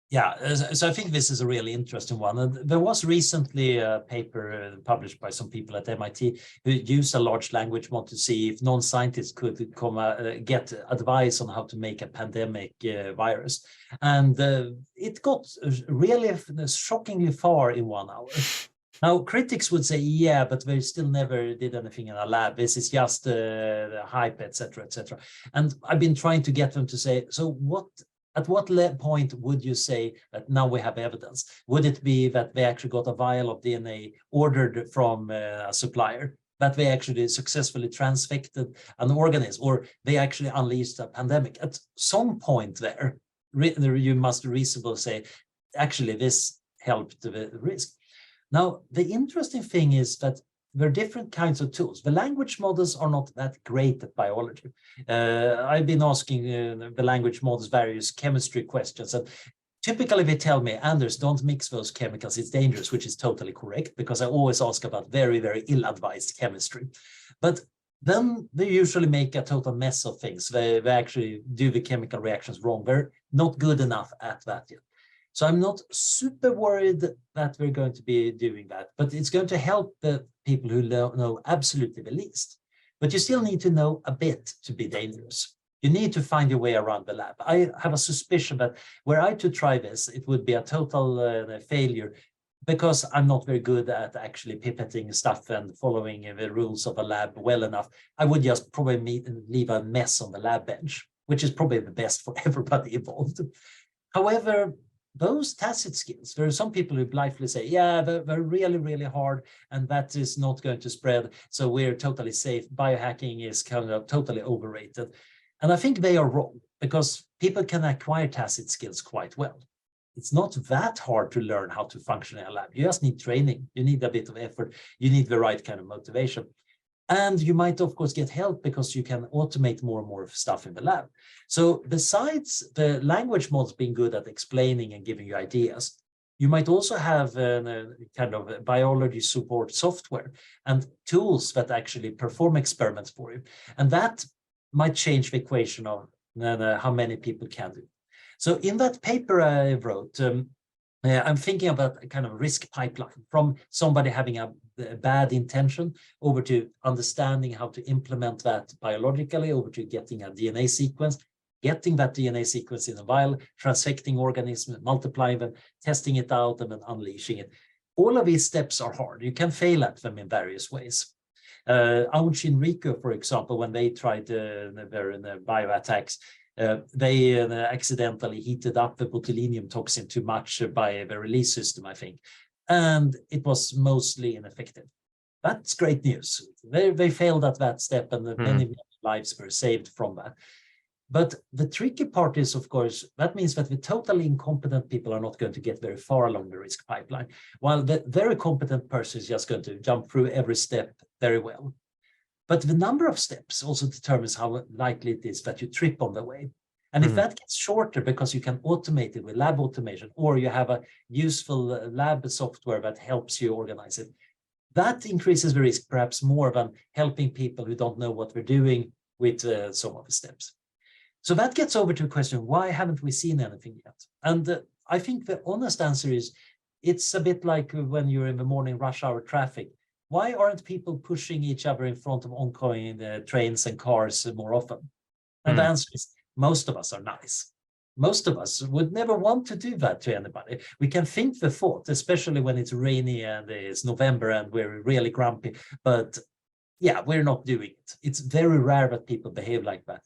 Yeah, so I think this is a really interesting one. And there was recently a paper published by some people at MIT who used a large language model to see if non-scientists could get advice on how to make a pandemic virus. And it got really shockingly far in 1 hour. Now, critics would say, yeah, but they still never did anything in a lab. This is just hype, etc., etc. And I've been trying to get them to say, so at what point would you say that now we have evidence? Would it be that they actually got a vial of DNA ordered from a supplier, that they actually successfully transfected an organism, or they actually unleashed a pandemic? At some point there, you must reasonably say, actually, this helped the risk. Now, the interesting thing is that there are different kinds of tools. The language models are not that great at biology. I've been asking the language models various chemistry questions, and typically they tell me, Anders, don't mix those chemicals, it's dangerous, which is totally correct, because I always ask about very, very ill-advised chemistry. But then they usually make a total mess of things. They actually do the chemical reactions wrong. They're not good enough at that yet. So I'm not super worried that we're going to be doing that, but it's going to help the people who know absolutely the least. But you still need to know a bit to be dangerous. You need to find your way around the lab. I have a suspicion that were I to try this, it would be a total failure, because I'm not very good at actually pipetting stuff and following the rules of a lab well enough. I would just probably leave a mess on the lab bench, which is probably the best for everybody involved. However, those tacit skills, there are some people who blithely say, yeah, they're really, really hard, and that is not going to spread, so we're totally safe. Biohacking is kind of totally overrated. And I think they are wrong, because people can acquire tacit skills quite well. It's not that hard to learn how to function in a lab. You just need training. You need a bit of effort. You need the right kind of motivation. And you might, of course, get help because you can automate more and more stuff in the lab. So besides the language models being good at explaining and giving you ideas, you might also have a kind of biology support software and tools that actually perform experiments for you. And that might change the equation of how many people can do. So in that paper I wrote, I'm thinking about a kind of risk pipeline from somebody having a bad intention over to understanding how to implement that biologically, over to getting a DNA sequence, getting that DNA sequence in a vial, transfecting organisms, multiplying them, testing it out, and then unleashing it. All of these steps are hard. You can fail at them in various ways. Aung Shinrikyo, for example, when they tried their bioattacks, they accidentally heated up the botulinum toxin too much by the release system, I think, and it was mostly ineffective. That's great news. They failed at that step, and many lives were saved from that. But the tricky part is, of course, that means that the totally incompetent people are not going to get very far along the risk pipeline, while the very competent person is just going to jump through every step very well. But the number of steps also determines how likely it is that you trip on the way. And if that gets shorter because you can automate it with lab automation, or you have a useful lab software that helps you organize it, that increases the risk perhaps more than helping people who don't know what they're doing with some of the steps. So that gets over to a question, why haven't we seen anything yet? And I think the honest answer is, it's a bit like when you're in the morning rush hour traffic. Why aren't people pushing each other in front of oncoming trains and cars more often? And the answer is, most of us are nice. Most of us would never want to do that to anybody. We can think the thought, especially when it's rainy and it's November and we're really grumpy. But yeah, we're not doing it. It's very rare that people behave like that.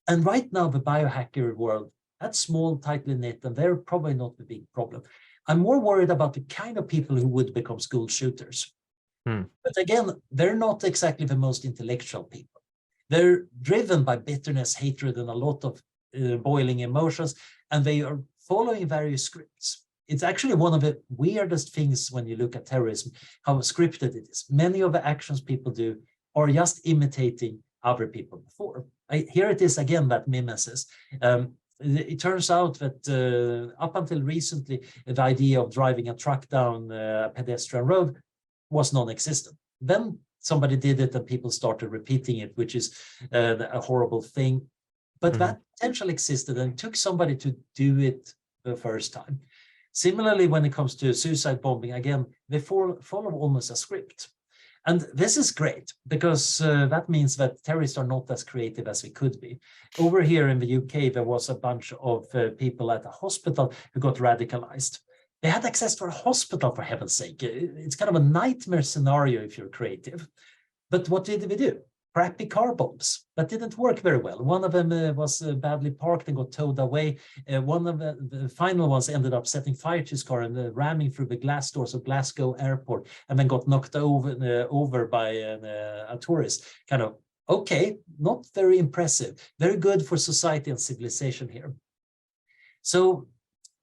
And right now, the biohacker world, that's small, tightly knit, and they're probably not the big problem. I'm more worried about the kind of people who would become school shooters. But again, they're not exactly the most intellectual people. They're driven by bitterness, hatred, and a lot of boiling emotions, and they are following various scripts. it's actually one of the weirdest things when you look at terrorism, how scripted it is. Many of the actions people do are just imitating other people before. Here it is again, that mimesis. It turns out that up until recently, the idea of driving a truck down a pedestrian road was non-existent. Then somebody did it and people started repeating it, which is a horrible thing. But that potential existed, and it took somebody to do it the first time. Similarly, when it comes to suicide bombing, again, they follow almost a script. And this is great, because that means that terrorists are not as creative as we could be. Over here in the UK, there was a bunch of people at a hospital who got radicalized. They had access to a hospital, for heaven's sake. It's kind of a nightmare scenario if you're creative. But what did we do? Crappy car bombs. That didn't work very well. One of them was badly parked and got towed away. One of the final ones ended up setting fire to his car and ramming through the glass doors of Glasgow airport, and then got knocked over by a tourist. Kind of, okay, not very impressive. Very good for society and civilization here. So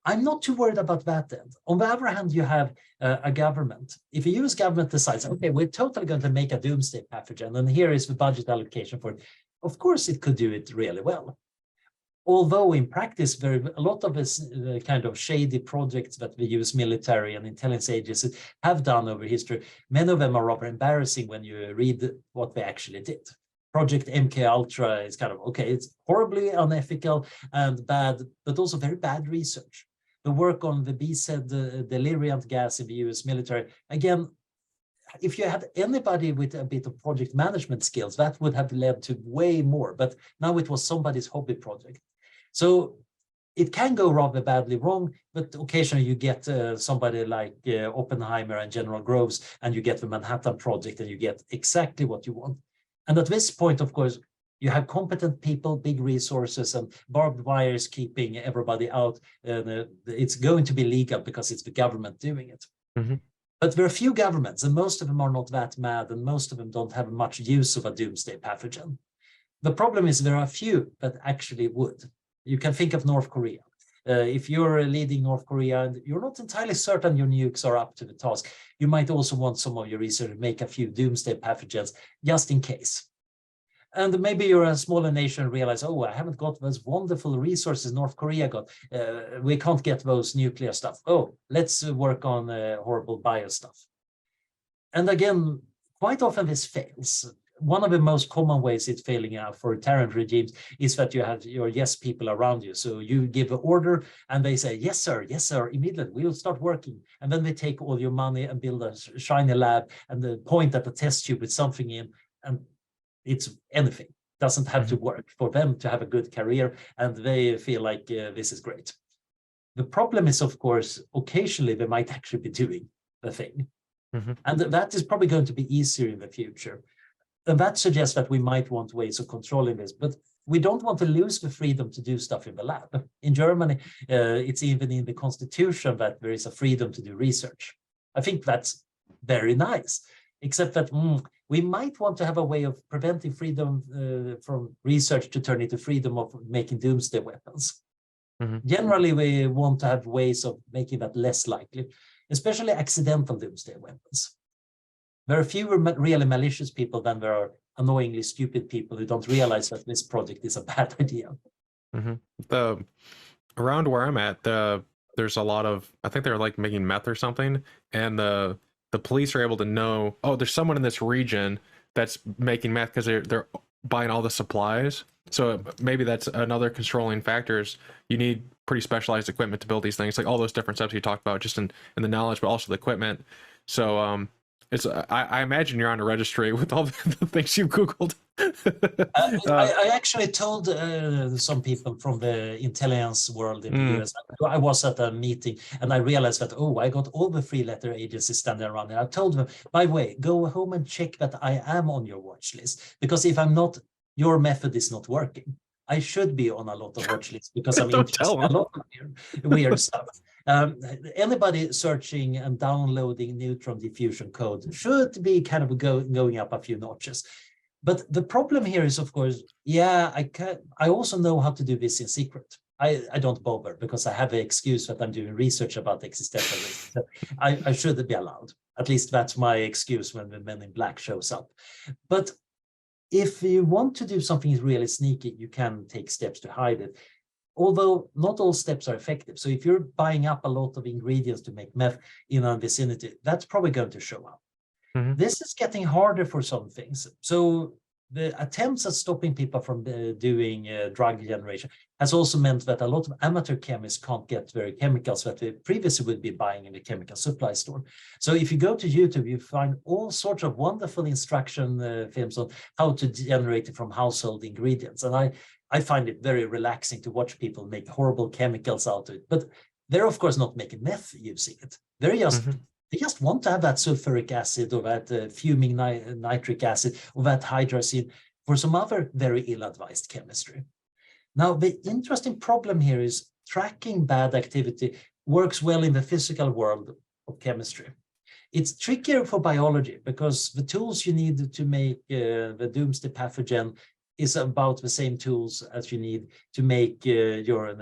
I'm not too worried about that end. On the other hand, you have a government. If a US government decides, okay, we're totally going to make a doomsday pathogen, and here is the budget allocation for it, of course it could do it really well. Although in practice, a lot of this kind of shady projects that the US military and intelligence agencies have done over history, many of them are rather embarrassing when you read what they actually did. Project MK Ultra is kind of, okay, it's horribly unethical and bad, but also very bad research. The work on the BZ deliriant gas in the US military, again, if you had anybody with a bit of project management skills, that would have led to way more, but now it was somebody's hobby project. So it can go rather badly wrong, but occasionally you get somebody like Oppenheimer and General Groves, and you get the Manhattan Project, and you get exactly what you want. And at this point, of course, you have competent people, big resources, and barbed wires keeping everybody out. It's going to be legal because it's the government doing it. But there are few governments, and most of them are not that mad, and most of them don't have much use of a doomsday pathogen. The problem is there are a few that actually would. You can think of North Korea. If you're leading North Korea and you're not entirely certain your nukes are up to the task, you might also want some of your research to make a few doomsday pathogens just in case. And maybe you're a smaller nation and realize, oh, I haven't got those wonderful resources North Korea got. We can't get those nuclear stuff. Oh, let's work on horrible bio stuff. And again, quite often this fails. One of the most common ways it's failing out for tyrant regimes is that you have your yes people around you. So you give an order and they say, yes, sir, immediately, we'll start working. And then they take all your money and build a shiny lab and point at the test tube with something in, and it's anything. Doesn't have to work for them to have a good career, and they feel like this is great. The problem is, of course, occasionally they might actually be doing the thing. And that is probably going to be easier in the future. And that suggests that we might want ways of controlling this, but we don't want to lose the freedom to do stuff in the lab. In Germany, it's even in the constitution that there is a freedom to do research. I think that's very nice, except that we might want to have a way of preventing freedom from research to turn into freedom of making doomsday weapons. Generally, we want to have ways of making that less likely, especially accidental doomsday weapons. There are fewer really malicious people than there are annoyingly stupid people who don't realize that this project is a bad idea. Around where I'm at, there's a lot of, I think they're like making meth or something, and the police are able to know, oh, there's someone in this region that's making meth because they're buying all the supplies. So maybe that's another controlling factors. You need pretty specialized equipment to build these things, like all those different steps you talked about, just in the knowledge, but also the equipment. So it's I imagine you're on a registry with all the things you've Googled. I actually told some people from the intelligence world in the US. I was at a meeting and I realized that, oh, I got all the three-letter agencies standing around. And I told them, by the way, go home and check that I am on your watch list. Because if I'm not, your method is not working. I should be on a lot of watch lists because I'm interested in a lot of weird stuff. Anybody searching and downloading neutron diffusion code should be kind of going up a few notches. But the problem here is, of course, I also know how to do this in secret. I don't bother because I have an excuse that I'm doing research about existentialism. So I should be allowed. At least that's my excuse when the Men in Black shows up. But if you want to do something really sneaky, you can take steps to hide it. Although not all steps are effective. So if you're buying up a lot of ingredients to make meth in a vicinity, that's probably going to show up. This is getting harder for some things. So the attempts at stopping people from doing drug generation has also meant that a lot of amateur chemists can't get very chemicals that they previously would be buying in the chemical supply store. So if you go to YouTube, you find all sorts of wonderful instruction films on how to generate it from household ingredients. And I find it very relaxing to watch people make horrible chemicals out of it. But they're, of course, not making meth using it. They're just... They just want to have that sulfuric acid or that fuming nitric acid or that hydrazine for some other very ill-advised chemistry. Now, the interesting problem here is tracking bad activity works well in the physical world of chemistry. It's trickier for biology because the tools you need to make the doomsday pathogen is about the same tools as you need to make your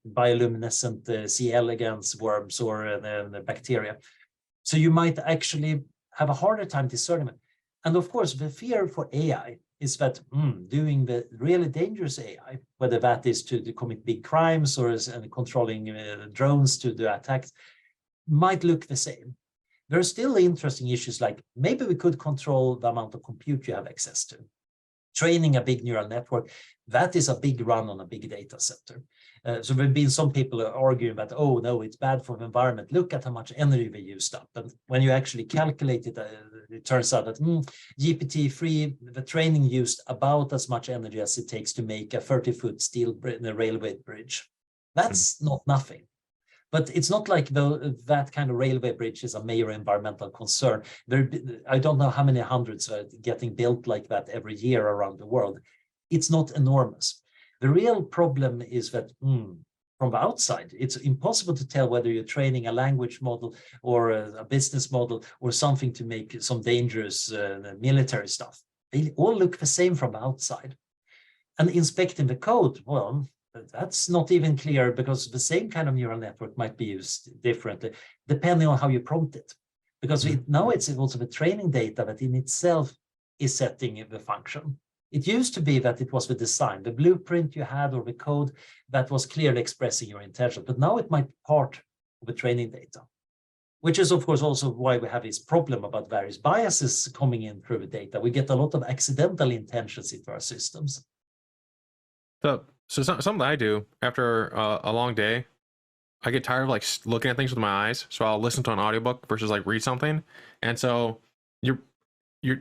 bioluminescent C. elegans worms or bacteria. So you might actually have a harder time discerning it. And of course, the fear for AI is that doing the really dangerous AI, whether that is to commit big crimes or controlling drones to do attacks, might look the same. There are still interesting issues like maybe we could control the amount of compute you have access to. Training a big neural network, that is a big run on a big data center. So there have been some people arguing that, oh, no, it's bad for the environment. Look at how much energy they used up. And when you actually calculate it, it turns out that GPT-3, the training used about as much energy as it takes to make a 30-foot steel railway bridge. That's not nothing. But it's not like that kind of railway bridge is a major environmental concern. I don't know how many hundreds are getting built like that every year around the world. It's not enormous. The real problem is that from the outside, it's impossible to tell whether you're training a language model or a business model or something to make some dangerous military stuff. They all look the same from the outside. And inspecting the code, well, that's not even clear because the same kind of neural network might be used differently depending on how you prompt it. Because now it's also the training data that in itself is setting the function. It used to be that it was the design, the blueprint you had or the code that was clearly expressing your intention, but now it might be part of the training data, which is of course also why we have this problem about various biases coming in through the data. We get a lot of accidental intentions into our systems. So something I do after a long day, I get tired of like looking at things with my eyes. So I'll listen to an audiobook versus like read something. And so you're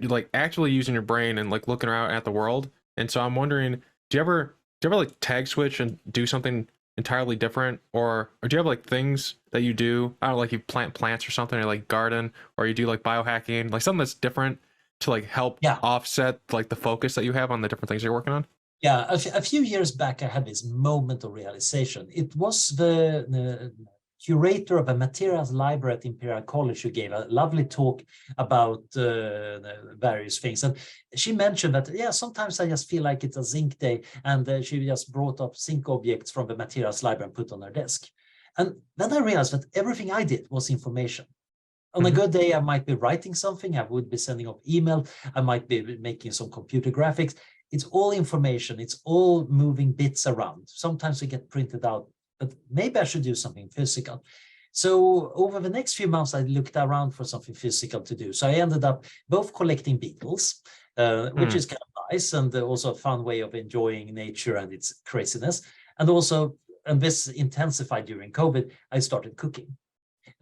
like actually using your brain and like looking around at the world. And so I'm wondering, do you ever like tag switch and do something entirely different, or do you have like things that you do? I don't know, like you plant plants or something, or like garden, or you do like biohacking, like something that's different to like help offset like the focus that you have on the different things you're working on? Yeah, a few years back, I had this moment of realization. It was the curator of a materials library at Imperial College who gave a lovely talk about various things. And she mentioned that, yeah, sometimes I just feel like it's a zinc day, and she just brought up zinc objects from the materials library and put on her desk. And then I realized that everything I did was information. On a good day, I might be writing something, I would be sending off email, I might be making some computer graphics. It's all information. It's all moving bits around. Sometimes they get printed out, but maybe I should do something physical. So over the next few months, I looked around for something physical to do. So I ended up both collecting beetles, which is kind of nice and also a fun way of enjoying nature and its craziness. And also, and this intensified during COVID, I started cooking.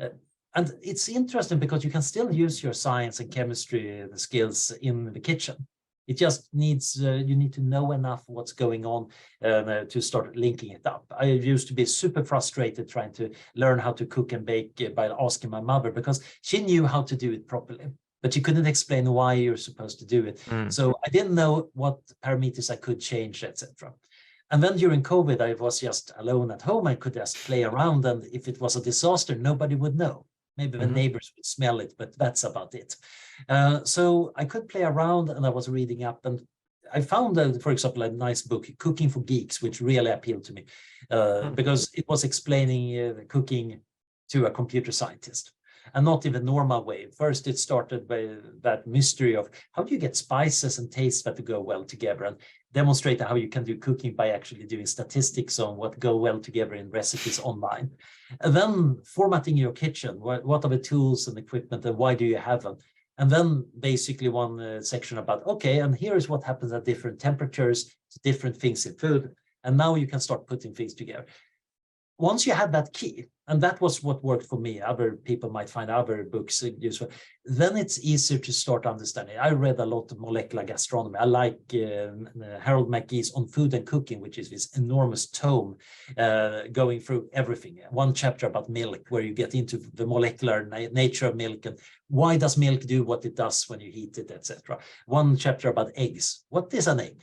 And it's interesting because you can still use your science and chemistry skills in the kitchen. It just needs, you need to know enough what's going on to start linking it up. I used to be super frustrated trying to learn how to cook and bake by asking my mother because she knew how to do it properly, but she couldn't explain why you're supposed to do it. So I didn't know what parameters I could change, etc. And then during COVID, I was just alone at home. I could just play around, and if it was a disaster, nobody would know. Maybe the neighbors would smell it, but that's about it. So I could play around, and I was reading up, and I found, for example, a nice book, Cooking for Geeks, which really appealed to me because it was explaining cooking to a computer scientist, and not in the normal way. First, it started by that mystery of how do you get spices and tastes that go well together, and demonstrate how you can do cooking by actually doing statistics on what go well together in recipes online. And then formatting your kitchen. What are the tools and equipment, and why do you have them? And then basically one section about, okay, and here is what happens at different temperatures, different things in food. And now you can start putting things together. Once you have that key, and that was what worked for me, other people might find other books useful, then it's easier to start understanding. I read a lot of molecular gastronomy. I like Harold McGee's On Food and Cooking, which is this enormous tome going through everything. One chapter about milk, where you get into the molecular nature of milk and why does milk do what it does when you heat it, etc. One chapter about eggs. What is an egg?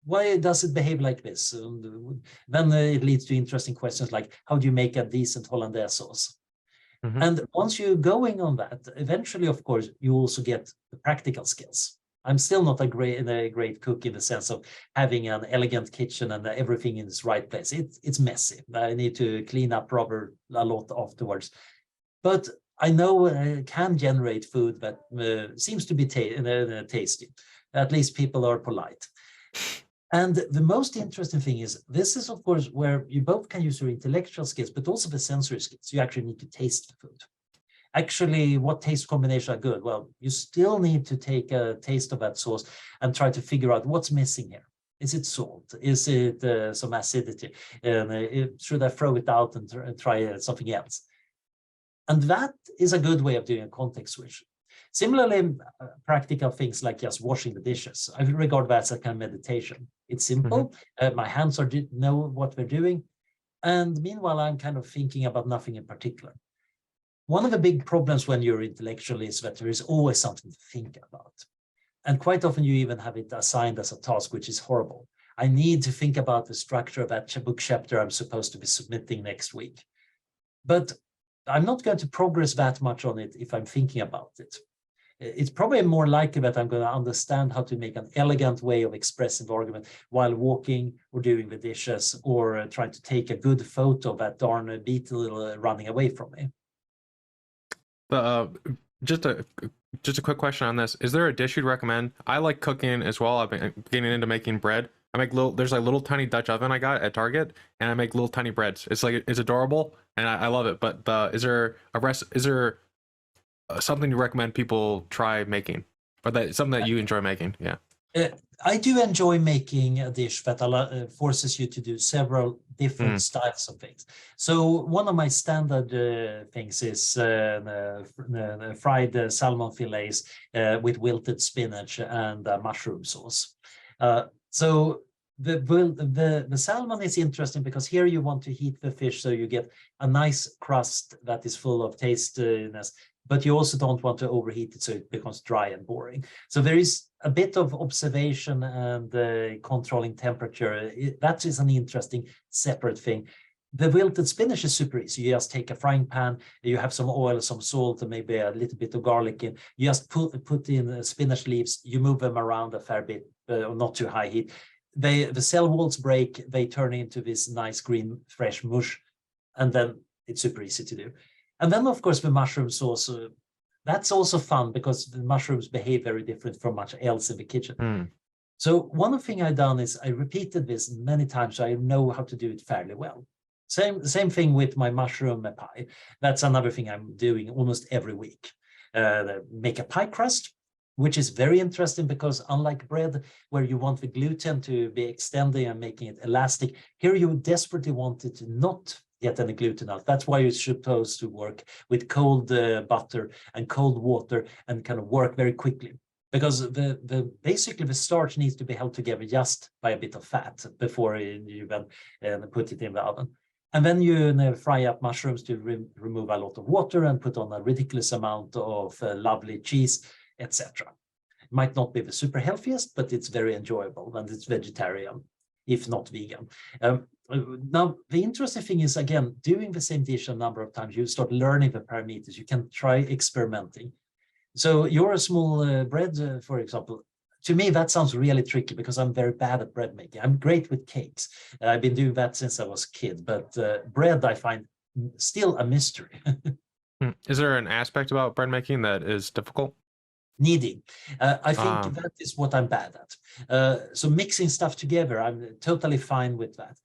Why does it behave like this? And then it leads to interesting questions like, how do you make a decent hollandaise sauce? Mm-hmm. And once you're going on that, eventually, of course, you also get the practical skills. I'm still not a great cook in the sense of having an elegant kitchen and everything in its right place. It's messy. I need to clean up a lot afterwards. But I know I can generate food that seems to be tasty. At least people are polite. And the most interesting thing is, this is, of course, where you both can use your intellectual skills, but also the sensory skills. You actually need to taste the food. Actually, what taste combinations are good? Well, you still need to take a taste of that sauce and try to figure out what's missing here. Is it salt? Is it some acidity? Should I throw it out and try something else? And that is a good way of doing a context switch. Similarly, practical things like just washing the dishes, I regard that as a kind of meditation. It's simple. Mm-hmm. My hands know what they're doing. And meanwhile, I'm kind of thinking about nothing in particular. One of the big problems when you're intellectual is that there is always something to think about. And quite often you even have it assigned as a task, which is horrible. I need to think about the structure of that book chapter I'm supposed to be submitting next week. But I'm not going to progress that much on it if I'm thinking about it. It's probably more likely that I'm going to understand how to make an elegant way of expressing the argument while walking or doing the dishes or trying to take a good photo of that darn beetle running away from me. Just a quick question on this. Is there a dish you'd recommend? I like cooking as well. I've been getting into making bread. I make there's like little tiny Dutch oven I got at Target, and I make little tiny breads. It's adorable and I love it. But is there something you recommend people try making, or something that you enjoy making? Yeah. I do enjoy making a dish that forces you to do several different styles of things. So one of my standard things is fried salmon fillets with wilted spinach and mushroom sauce. So the salmon is interesting because here you want to heat the fish so you get a nice crust that is full of tastiness, but you also don't want to overheat it so it becomes dry and boring. So there is a bit of observation and controlling temperature. That is an interesting separate thing. The wilted spinach is super easy. You just take a frying pan, you have some oil, some salt, and maybe a little bit of garlic in. You just put in spinach leaves, you move them around a fair bit, not too high heat. The cell walls break, they turn into this nice green fresh mush, and then it's super easy to do. And then, of course, the mushroom sauce, that's also fun because the mushrooms behave very different from much else in the kitchen. So one thing I've done is I repeated this many times so I know how to do it fairly well. Same thing with my mushroom pie. That's another thing I'm doing almost every week. Make a pie crust, which is very interesting because unlike bread, where you want the gluten to be extending and making it elastic, here you desperately want it to not get any gluten out. That's why you're supposed to work with cold butter and cold water and kind of work very quickly. Because basically the starch needs to be held together just by a bit of fat before you then put it in the oven. And then you fry up mushrooms to remove a lot of water and put on a ridiculous amount of lovely cheese, etc. It might not be the super healthiest, but it's very enjoyable and it's vegetarian, if not vegan. Now, the interesting thing is, again, doing the same dish a number of times, you start learning the parameters. You can try experimenting. So your small bread, for example, to me, that sounds really tricky because I'm very bad at bread making. I'm great with cakes. I've been doing that since I was a kid, but bread I find still a mystery. Is there an aspect about bread making that is difficult? Kneading. I think that is what I'm bad at. So mixing stuff together, I'm totally fine with that.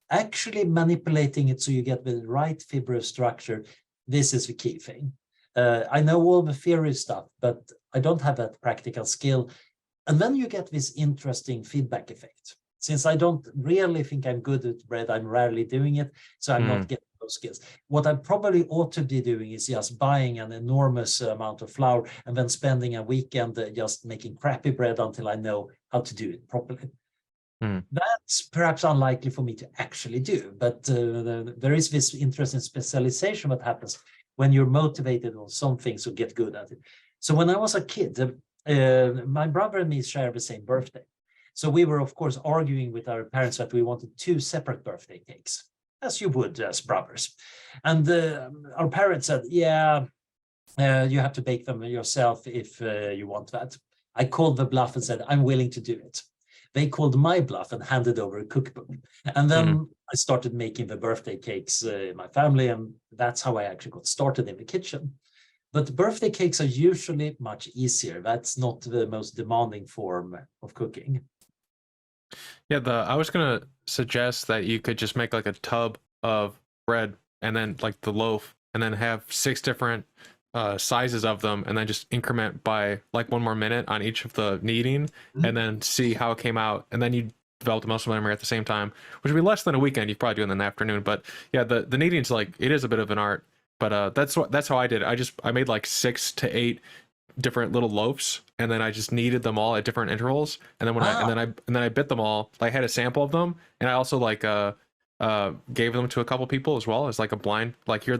Actually manipulating it so you get the right fibrous structure, this is the key thing. I know all the theory stuff, but I don't have that practical skill. And then you get this interesting feedback effect. Since I don't really think I'm good at bread, I'm rarely doing it, so I'm not getting those skills. What I probably ought to be doing is just buying an enormous amount of flour and then spending a weekend just making crappy bread until I know how to do it properly. That's perhaps unlikely for me to actually do, but there is this interesting specialization that happens when you're motivated on something, so get good at it. So when I was a kid, my brother and me share the same birthday. So we were, of course, arguing with our parents that we wanted 2 separate birthday cakes, as you would as brothers. And our parents said, yeah, you have to bake them yourself if you want that. I called the bluff and said, I'm willing to do it. They called my bluff and handed over a cookbook. And then I started making the birthday cakes in my family, and that's how I actually got started in the kitchen. But birthday cakes are usually much easier. That's not the most demanding form of cooking. Yeah, I was gonna suggest that you could just make like a tub of bread and then like the loaf, and then have 6 different sizes of them, and then just increment by like 1 more minute on each of the kneading, and then see how it came out, and then you develop the muscle memory at the same time, which would be less than a weekend. You probably do it in the afternoon, but yeah, the kneading's like, it is a bit of an art. But that's how I did it. I made like 6 to 8 different little loaves, and then I just kneaded them all at different intervals, and then I bit them all. I had a sample of them, and I also like gave them to a couple people as well as like a blind, like here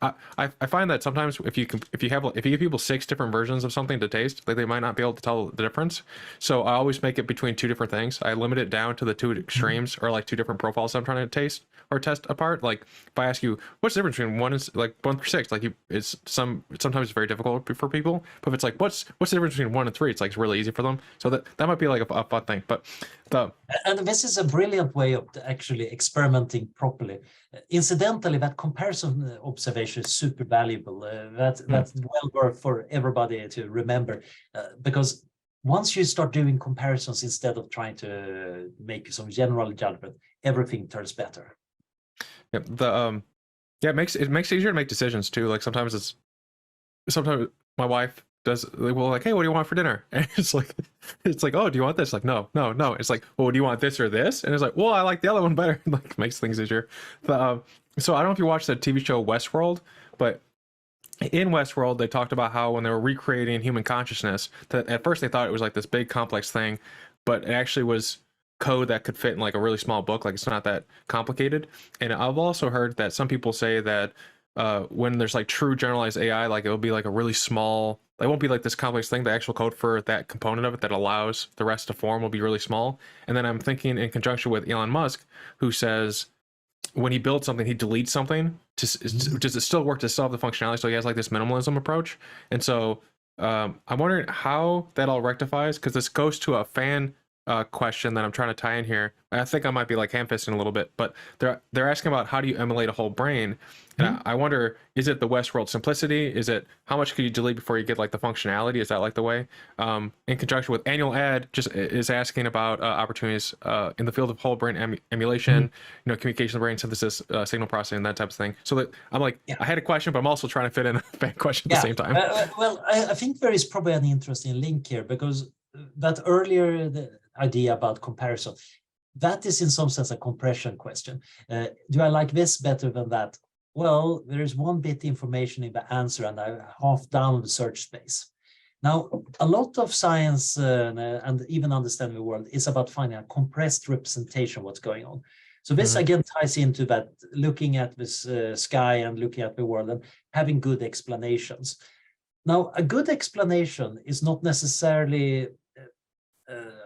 I find that sometimes if you give people 6 different versions of something to taste, like they might not be able to tell the difference. So I always make it between 2 different things. I limit it down to the 2 extremes, or like 2 different profiles I'm trying to taste or test apart. Like if I ask you what's the difference between 1 through 6, like sometimes it's very difficult for people, but if it's like what's the difference between 1 and 3, it's like it's really easy for them. So that might be like a fun thing. But and this is a brilliant way of actually experimenting properly. Incidentally, that comparison observation is super valuable. That's well worth for everybody to remember, because once you start doing comparisons instead of trying to make some general judgment, everything turns better. Yeah, it makes it easier to make decisions too. Like sometimes my wife does, well, like, hey, what do you want for dinner? And it's like, oh, do you want this? Like, no. It's like, well, do you want this or this? And it's like, well, I like the other one better. Like, makes things easier. So I don't know if you watched the TV show Westworld, but in Westworld, they talked about how when they were recreating human consciousness, that at first they thought it was like this big complex thing, but it actually was code that could fit in like a really small book. Like it's not that complicated. And I've also heard that some people say that when there's like true generalized AI, like it'll be like a really small, it won't be like this complex thing. The actual code for that component of it that allows the rest to form will be really small. And then I'm thinking in conjunction with Elon Musk, who says when he builds something, he deletes something. Does it still work to solve the functionality? So he has like this minimalism approach. And so I'm wondering how that all rectifies, because this goes to a fan question that I'm trying to tie in here. I think I might be like ham-fisting a little bit, but they're asking about how do you emulate a whole brain, and I wonder, is it the Westworld simplicity? Is it how much could you delete before you get like the functionality? Is that like the way? In conjunction with Annual Ad just is asking about opportunities in the field of whole brain emulation, communication, brain synthesis, signal processing, that type of thing. So that I'm like, I had a question, but I'm also trying to fit in a fan question at the same time. Well, I think there is probably an interesting link here, because that earlier idea about comparison, that is in some sense a compression question. Do I like this better than that? Well, there is 1 bit information in the answer, and I half down the search space. Now, a lot of science and even understanding the world is about finding a compressed representation of what's going on. So this again ties into that, looking at this sky and looking at the world and having good explanations. Now, a good explanation is not necessarily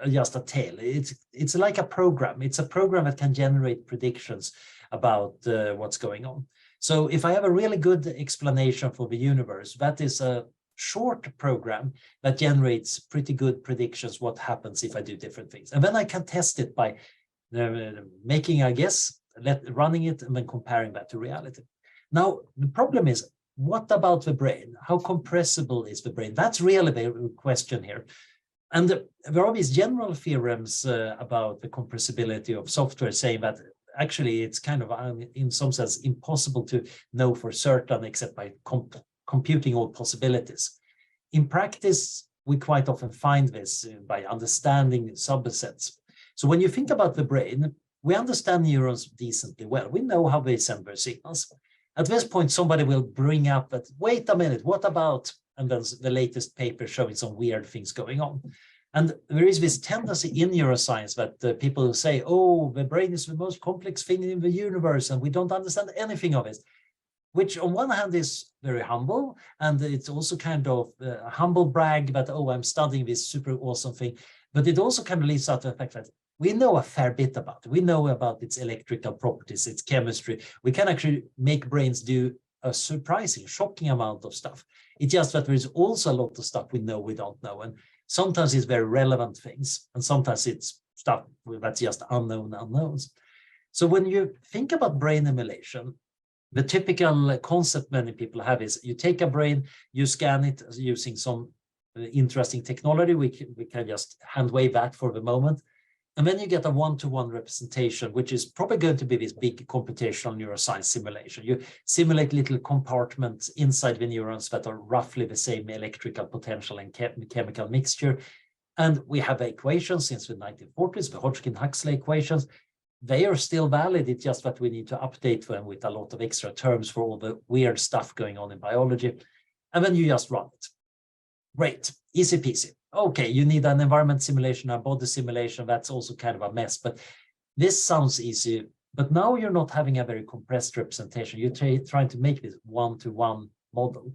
just a tale. It's like a program. It's a program that can generate predictions about what's going on. So if I have a really good explanation for the universe, that is a short program that generates pretty good predictions what happens if I do different things. And then I can test it by making a guess, running it, and then comparing that to reality. Now, the problem is, what about the brain? How compressible is the brain? That's really the question here. And there are these general theorems about the compressibility of software saying that actually it's kind of, in some sense, impossible to know for certain except by computing all possibilities. In practice, we quite often find this by understanding subsets. So when you think about the brain, we understand neurons decently well. We know how they send their signals. At this point, somebody will bring up that, wait a minute, what about, and then the latest paper showing some weird things going on. And there is this tendency in neuroscience that people say, oh, the brain is the most complex thing in the universe, and we don't understand anything of it, which on one hand is very humble, and it's also kind of a humble brag that, oh, I'm studying this super awesome thing. But it also kind of leads out to the fact that we know a fair bit about it. We know about its electrical properties, its chemistry. We can actually make brains do a surprising, shocking amount of stuff. It's just that there is also a lot of stuff we know we don't know. And sometimes it's very relevant things, and sometimes it's stuff that's just unknown unknowns. So when you think about brain emulation, the typical concept many people have is you take a brain, you scan it using some interesting technology. We can just hand wave that for the moment. And then you get a one-to-one representation, which is probably going to be this big computational neuroscience simulation. You simulate little compartments inside the neurons that are roughly the same electrical potential and chemical mixture. And we have equations since the 1940s, the Hodgkin-Huxley equations. They are still valid. It's just that we need to update them with a lot of extra terms for all the weird stuff going on in biology. And then you just run it. Great, easy peasy. Okay, you need an environment simulation, a body simulation. That's also kind of a mess, but this sounds easy. But now you're not having a very compressed representation. You're trying to make this one-to-one model,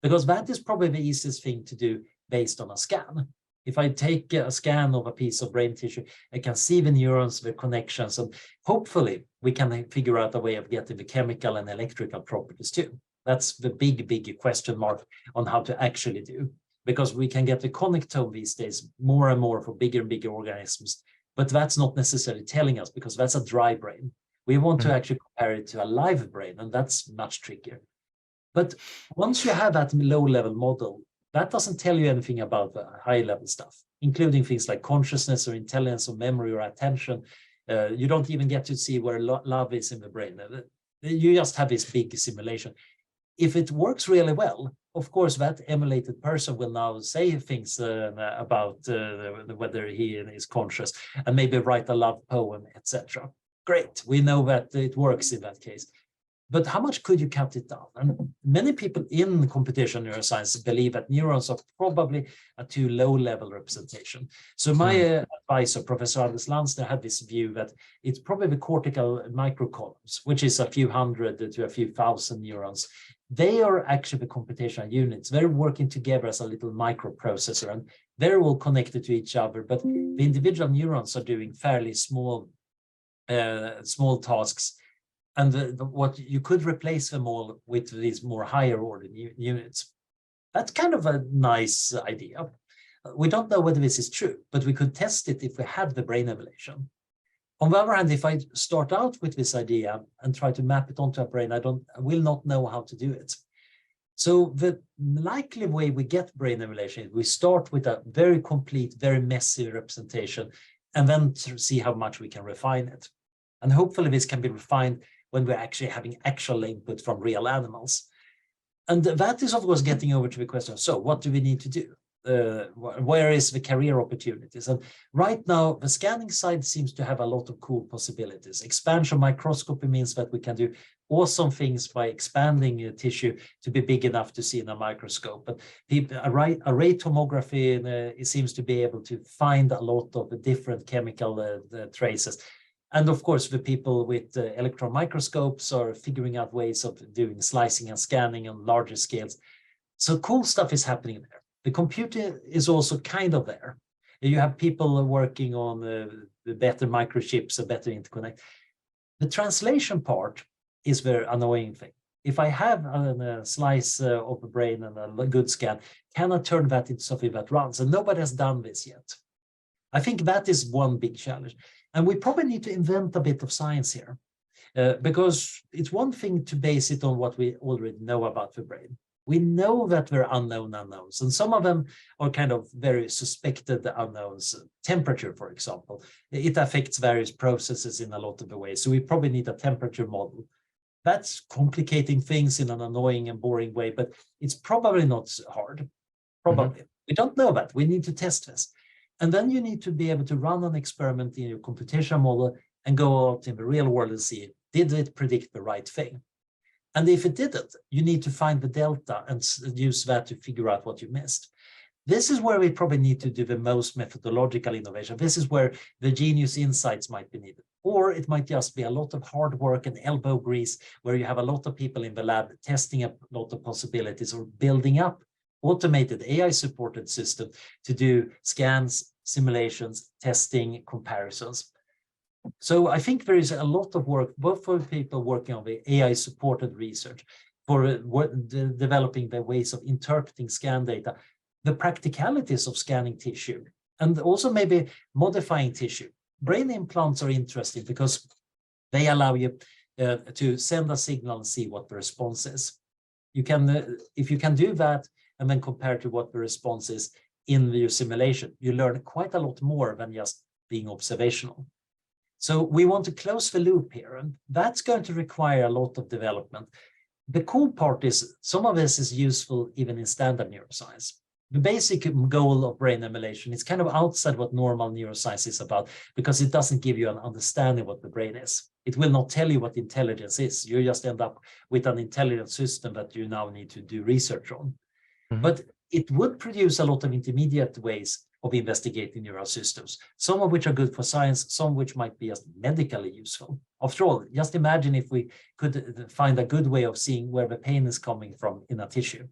because that is probably the easiest thing to do based on a scan. If I take a scan of a piece of brain tissue, I can see the neurons, the connections, and hopefully we can figure out a way of getting the chemical and electrical properties too. That's the big question mark on how to actually do. Because we can get the connectome these days more and more for bigger and bigger organisms. But that's not necessarily telling us, because that's a dry brain. We want to actually compare it to a live brain, and that's much trickier. But once you have that low-level model, that doesn't tell you anything about the high-level stuff, including things like consciousness or intelligence or memory or attention. You don't even get to see where love is in the brain. You just have this big simulation. If it works really well, of course, that emulated person will now say things about whether he is conscious and maybe write a love poem, etc. Great, we know that it works in that case. But how much could you cut it down? And many people in computational neuroscience believe that neurons are probably a too low-level representation. So my advisor, Professor Anders Lansner, had this view that it's probably the cortical microcolumns, which is a few hundred to a few thousand neurons. They are actually the computational units. They're working together as a little microprocessor, and they're all connected to each other. But the individual neurons are doing fairly small tasks. And what you could replace them all with these more higher order units. That's kind of a nice idea. We don't know whether this is true, but we could test it if we had the brain emulation. On the other hand, if I start out with this idea and try to map it onto a brain, I will not know how to do it. So the likely way we get brain emulation is we start with a very complete, very messy representation, and then see how much we can refine it. And hopefully this can be refined when we're actually having actual input from real animals. And that is, of course, getting over to the question, so what do we need to do? Where is the career opportunities? And right now, the scanning side seems to have a lot of cool possibilities. Expansion microscopy means that we can do awesome things by expanding tissue to be big enough to see in a microscope. But array tomography it seems to be able to find a lot of different chemical traces. And of course, the people with electron microscopes are figuring out ways of doing slicing and scanning on larger scales. So cool stuff is happening there. The computer is also kind of there. You have people working on the better microchips, a better interconnect. The translation part is very annoying thing. If I have a slice of a brain and a good scan, can I turn that into something that runs? And nobody has done this yet. I think that is one big challenge. And we probably need to invent a bit of science here, because it's one thing to base it on what we already know about the brain. We know that there are unknown unknowns, and some of them are kind of very suspected unknowns. Temperature, for example, it affects various processes in a lot of the ways. So we probably need a temperature model. That's complicating things in an annoying and boring way, but it's probably not hard. Probably. We don't know that. We need to test this. And then you need to be able to run an experiment in your computational model and go out in the real world and see, did it predict the right thing? And if it didn't, you need to find the delta and use that to figure out what you missed. This is where we probably need to do the most methodological innovation. This is where the genius insights might be needed. Or it might just be a lot of hard work and elbow grease, where you have a lot of people in the lab testing a lot of possibilities or building up automated AI-supported system to do scans, simulations, testing, comparisons. So I think there is a lot of work, both for people working on the AI-supported research, for developing the ways of interpreting scan data, the practicalities of scanning tissue, and also maybe modifying tissue. Brain implants are interesting because they allow you to send a signal and see what the response is. You can, if you can do that and then compare to what the response is in your simulation, you learn quite a lot more than just being observational. So we want to close the loop here, and that's going to require a lot of development. The cool part is some of this is useful even in standard neuroscience. The basic goal of brain emulation is kind of outside what normal neuroscience is about, because it doesn't give you an understanding what the brain is. It will not tell you what intelligence is. You just end up with an intelligent system that you now need to do research on. But it would produce a lot of intermediate ways of investigating neural systems, some of which are good for science, some which might be just medically useful. After all, just imagine if we could find a good way of seeing where the pain is coming from in a tissue.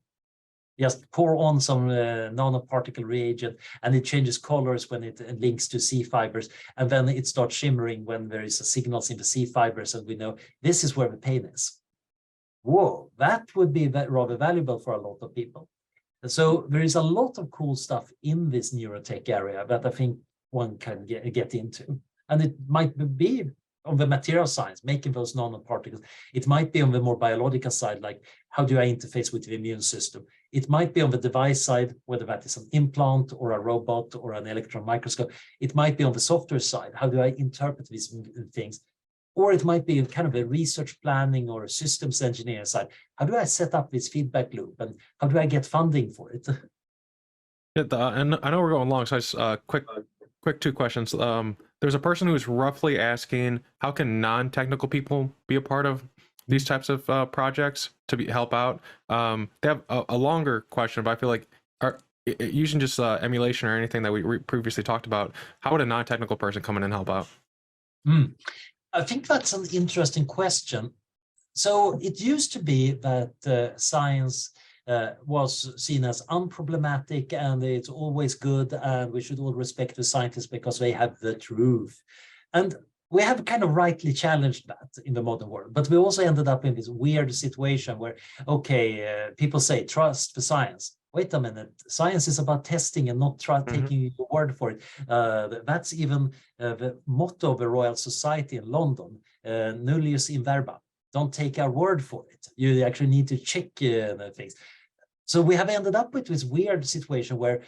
Just pour on some nanoparticle reagent and it changes colors when it links to C fibers, and then it starts shimmering when there is a signals in the C fibers, and we know this is where the pain is. Whoa, that would be rather valuable for a lot of people. So there is a lot of cool stuff in this neurotech area that I think one can get into. And it might be on the material science, making those nanoparticles. It might be on the more biological side, like how do I interface with the immune system? It might be on the device side, whether that is an implant or a robot or an electron microscope. It might be on the software side. How do I interpret these things? Or it might be kind of a research planning or a systems engineering side. How do I set up this feedback loop, and how do I get funding for it? Yeah, and I know we're going long, so I just quick two questions. There's a person who's roughly asking, how can non-technical people be a part of these types of projects to help out? They have a longer question, but I feel like using just emulation or anything that we previously talked about, how would a non-technical person come in and help out? I think that's an interesting question. So it used to be that science was seen as unproblematic and it's always good, and we should all respect the scientists because they have the truth. And we have kind of rightly challenged that in the modern world, but we also ended up in this weird situation where, okay, people say trust the science. Wait a minute, science is about testing and not taking your word for it. That's even the motto of the Royal Society in London, nullius in verba. Don't take our word for it. You actually need to check the things. So we have ended up with this weird situation where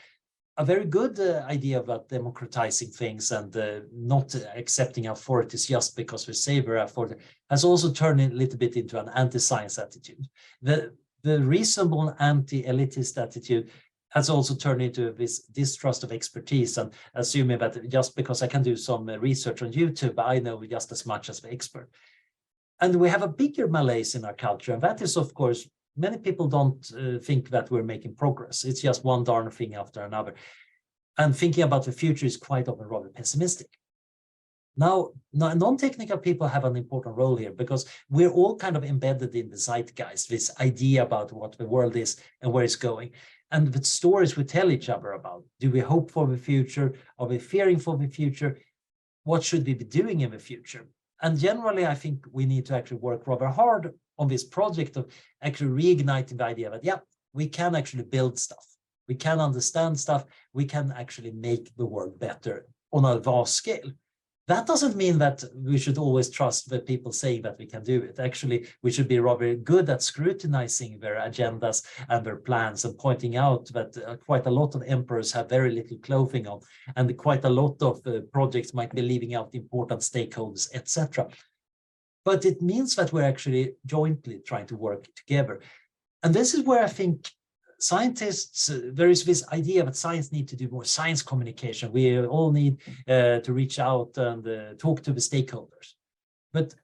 a very good idea about democratizing things and not accepting authorities just because we say we're authority has also turned a little bit into an anti-science attitude. The reasonable anti-elitist attitude has also turned into this distrust of expertise and assuming that just because I can do some research on YouTube, I know just as much as the expert. And we have a bigger malaise in our culture, and that is, of course, many people don't think that we're making progress. It's just one darn thing after another. And thinking about the future is quite often rather pessimistic. Now, non-technical people have an important role here because we're all kind of embedded in the zeitgeist, this idea about what the world is and where it's going. And the stories we tell each other about. Do we hope for the future? Are we fearing for the future? What should we be doing in the future? And generally, I think we need to actually work rather hard on this project of actually reigniting the idea that, yeah, we can actually build stuff. We can understand stuff. We can actually make the world better on a vast scale. That doesn't mean that we should always trust the people saying that we can do it. Actually, we should be rather good at scrutinizing their agendas and their plans and pointing out that quite a lot of emperors have very little clothing on, and quite a lot of projects might be leaving out important stakeholders, etc. But it means that we're actually jointly trying to work together. And this is where I think scientists, there is this idea that science needs to do more science communication. We all need to reach out and talk to the stakeholders. But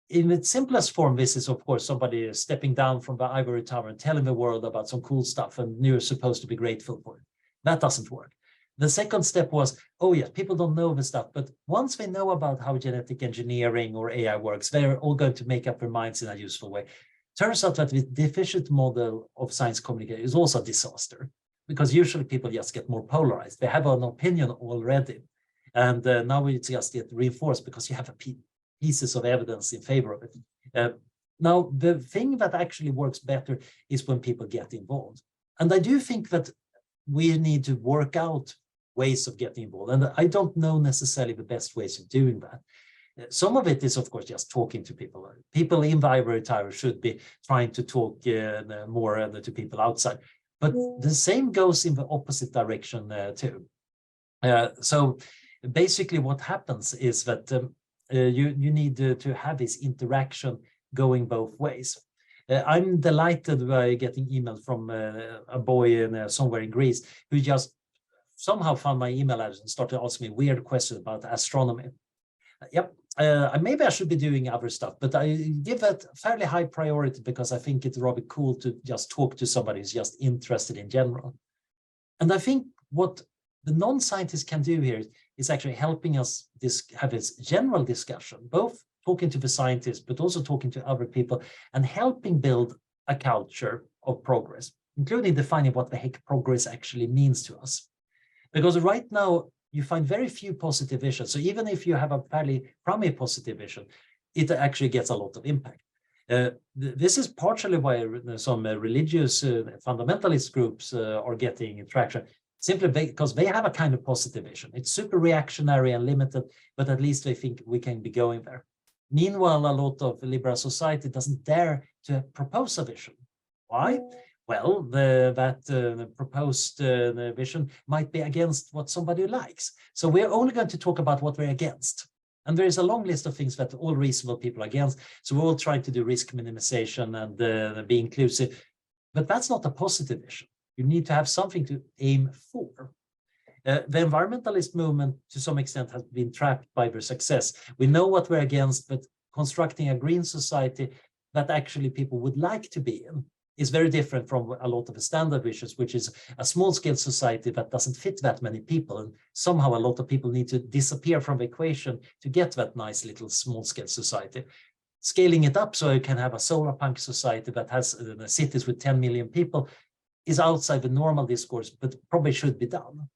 in its simplest form, this is, of course, somebody stepping down from the ivory tower and telling the world about some cool stuff, and you're supposed to be grateful for it. That doesn't work. The second step was, oh yes, people don't know the stuff, but once they know about how genetic engineering or AI works, they're all going to make up their minds in a useful way. Turns out that the deficient model of science communication is also a disaster, because usually people just get more polarized. They have an opinion already, and now we just get reinforced because you have pieces of evidence in favor of it. Now, the thing that actually works better is when people get involved. And I do think that we need to work out ways of getting involved. And I don't know necessarily the best ways of doing that. Some of it is, of course, just talking to people. People in the ivory tower should be trying to talk more to people outside. But the same goes in the opposite direction too. So basically what happens is that you need to have this interaction going both ways. I'm delighted by getting emails from a boy somewhere in Greece who just somehow found my email address and started asking me weird questions about astronomy. Yep, maybe I should be doing other stuff, but I give that fairly high priority because I think it's rather cool to just talk to somebody who's just interested in general. And I think what the non-scientists can do here is actually helping us have this general discussion, both talking to the scientists, but also talking to other people and helping build a culture of progress, including defining what the heck progress actually means to us. Because right now, you find very few positive visions. So even if you have a fairly crummy positive vision, it actually gets a lot of impact. This is partially why some religious fundamentalist groups are getting traction, simply because they have a kind of positive vision. It's super reactionary and limited, but at least they think we can be going there. Meanwhile, a lot of liberal society doesn't dare to propose a vision. Why? Well, that proposed vision might be against what somebody likes. So we're only going to talk about what we're against. And there is a long list of things that all reasonable people are against. So we're all trying to do risk minimization and be inclusive. But that's not a positive vision. You need to have something to aim for. The environmentalist movement, to some extent, has been trapped by their success. We know what we're against, but constructing a green society that actually people would like to be in is very different from a lot of the standard visions, which is a small-scale society that doesn't fit that many people. And somehow a lot of people need to disappear from the equation to get that nice little small-scale society. Scaling it up so you can have a solar punk society that has cities with 10 million people is outside the normal discourse, but probably should be done.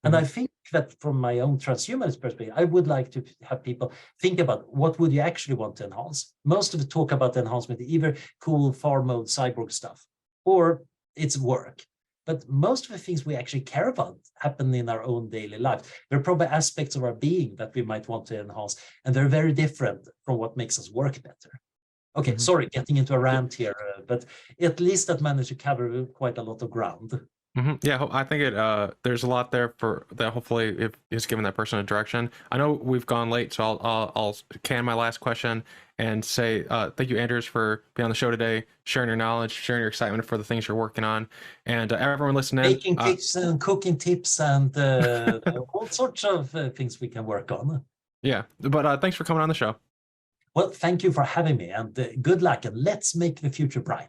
And I think that from my own transhumanist perspective, I would like to have people think about what would you actually want to enhance. Most of the talk about enhancement is either cool far mode cyborg stuff or it's work. But most of the things we actually care about happen in our own daily life. There are probably aspects of our being that we might want to enhance, and they're very different from what makes us work better. Okay, sorry, getting into a rant here, but at least that managed to cover quite a lot of ground. Yeah, I think there's a lot there for that. Hopefully, it is giving that person a direction. I know we've gone late, so I'll can my last question and say thank you, Anders, for being on the show today, sharing your knowledge, sharing your excitement for the things you're working on, and everyone listening. Baking tips and cooking tips and all sorts of things we can work on. Yeah, but thanks for coming on the show. Well, thank you for having me, and good luck, and let's make the future bright.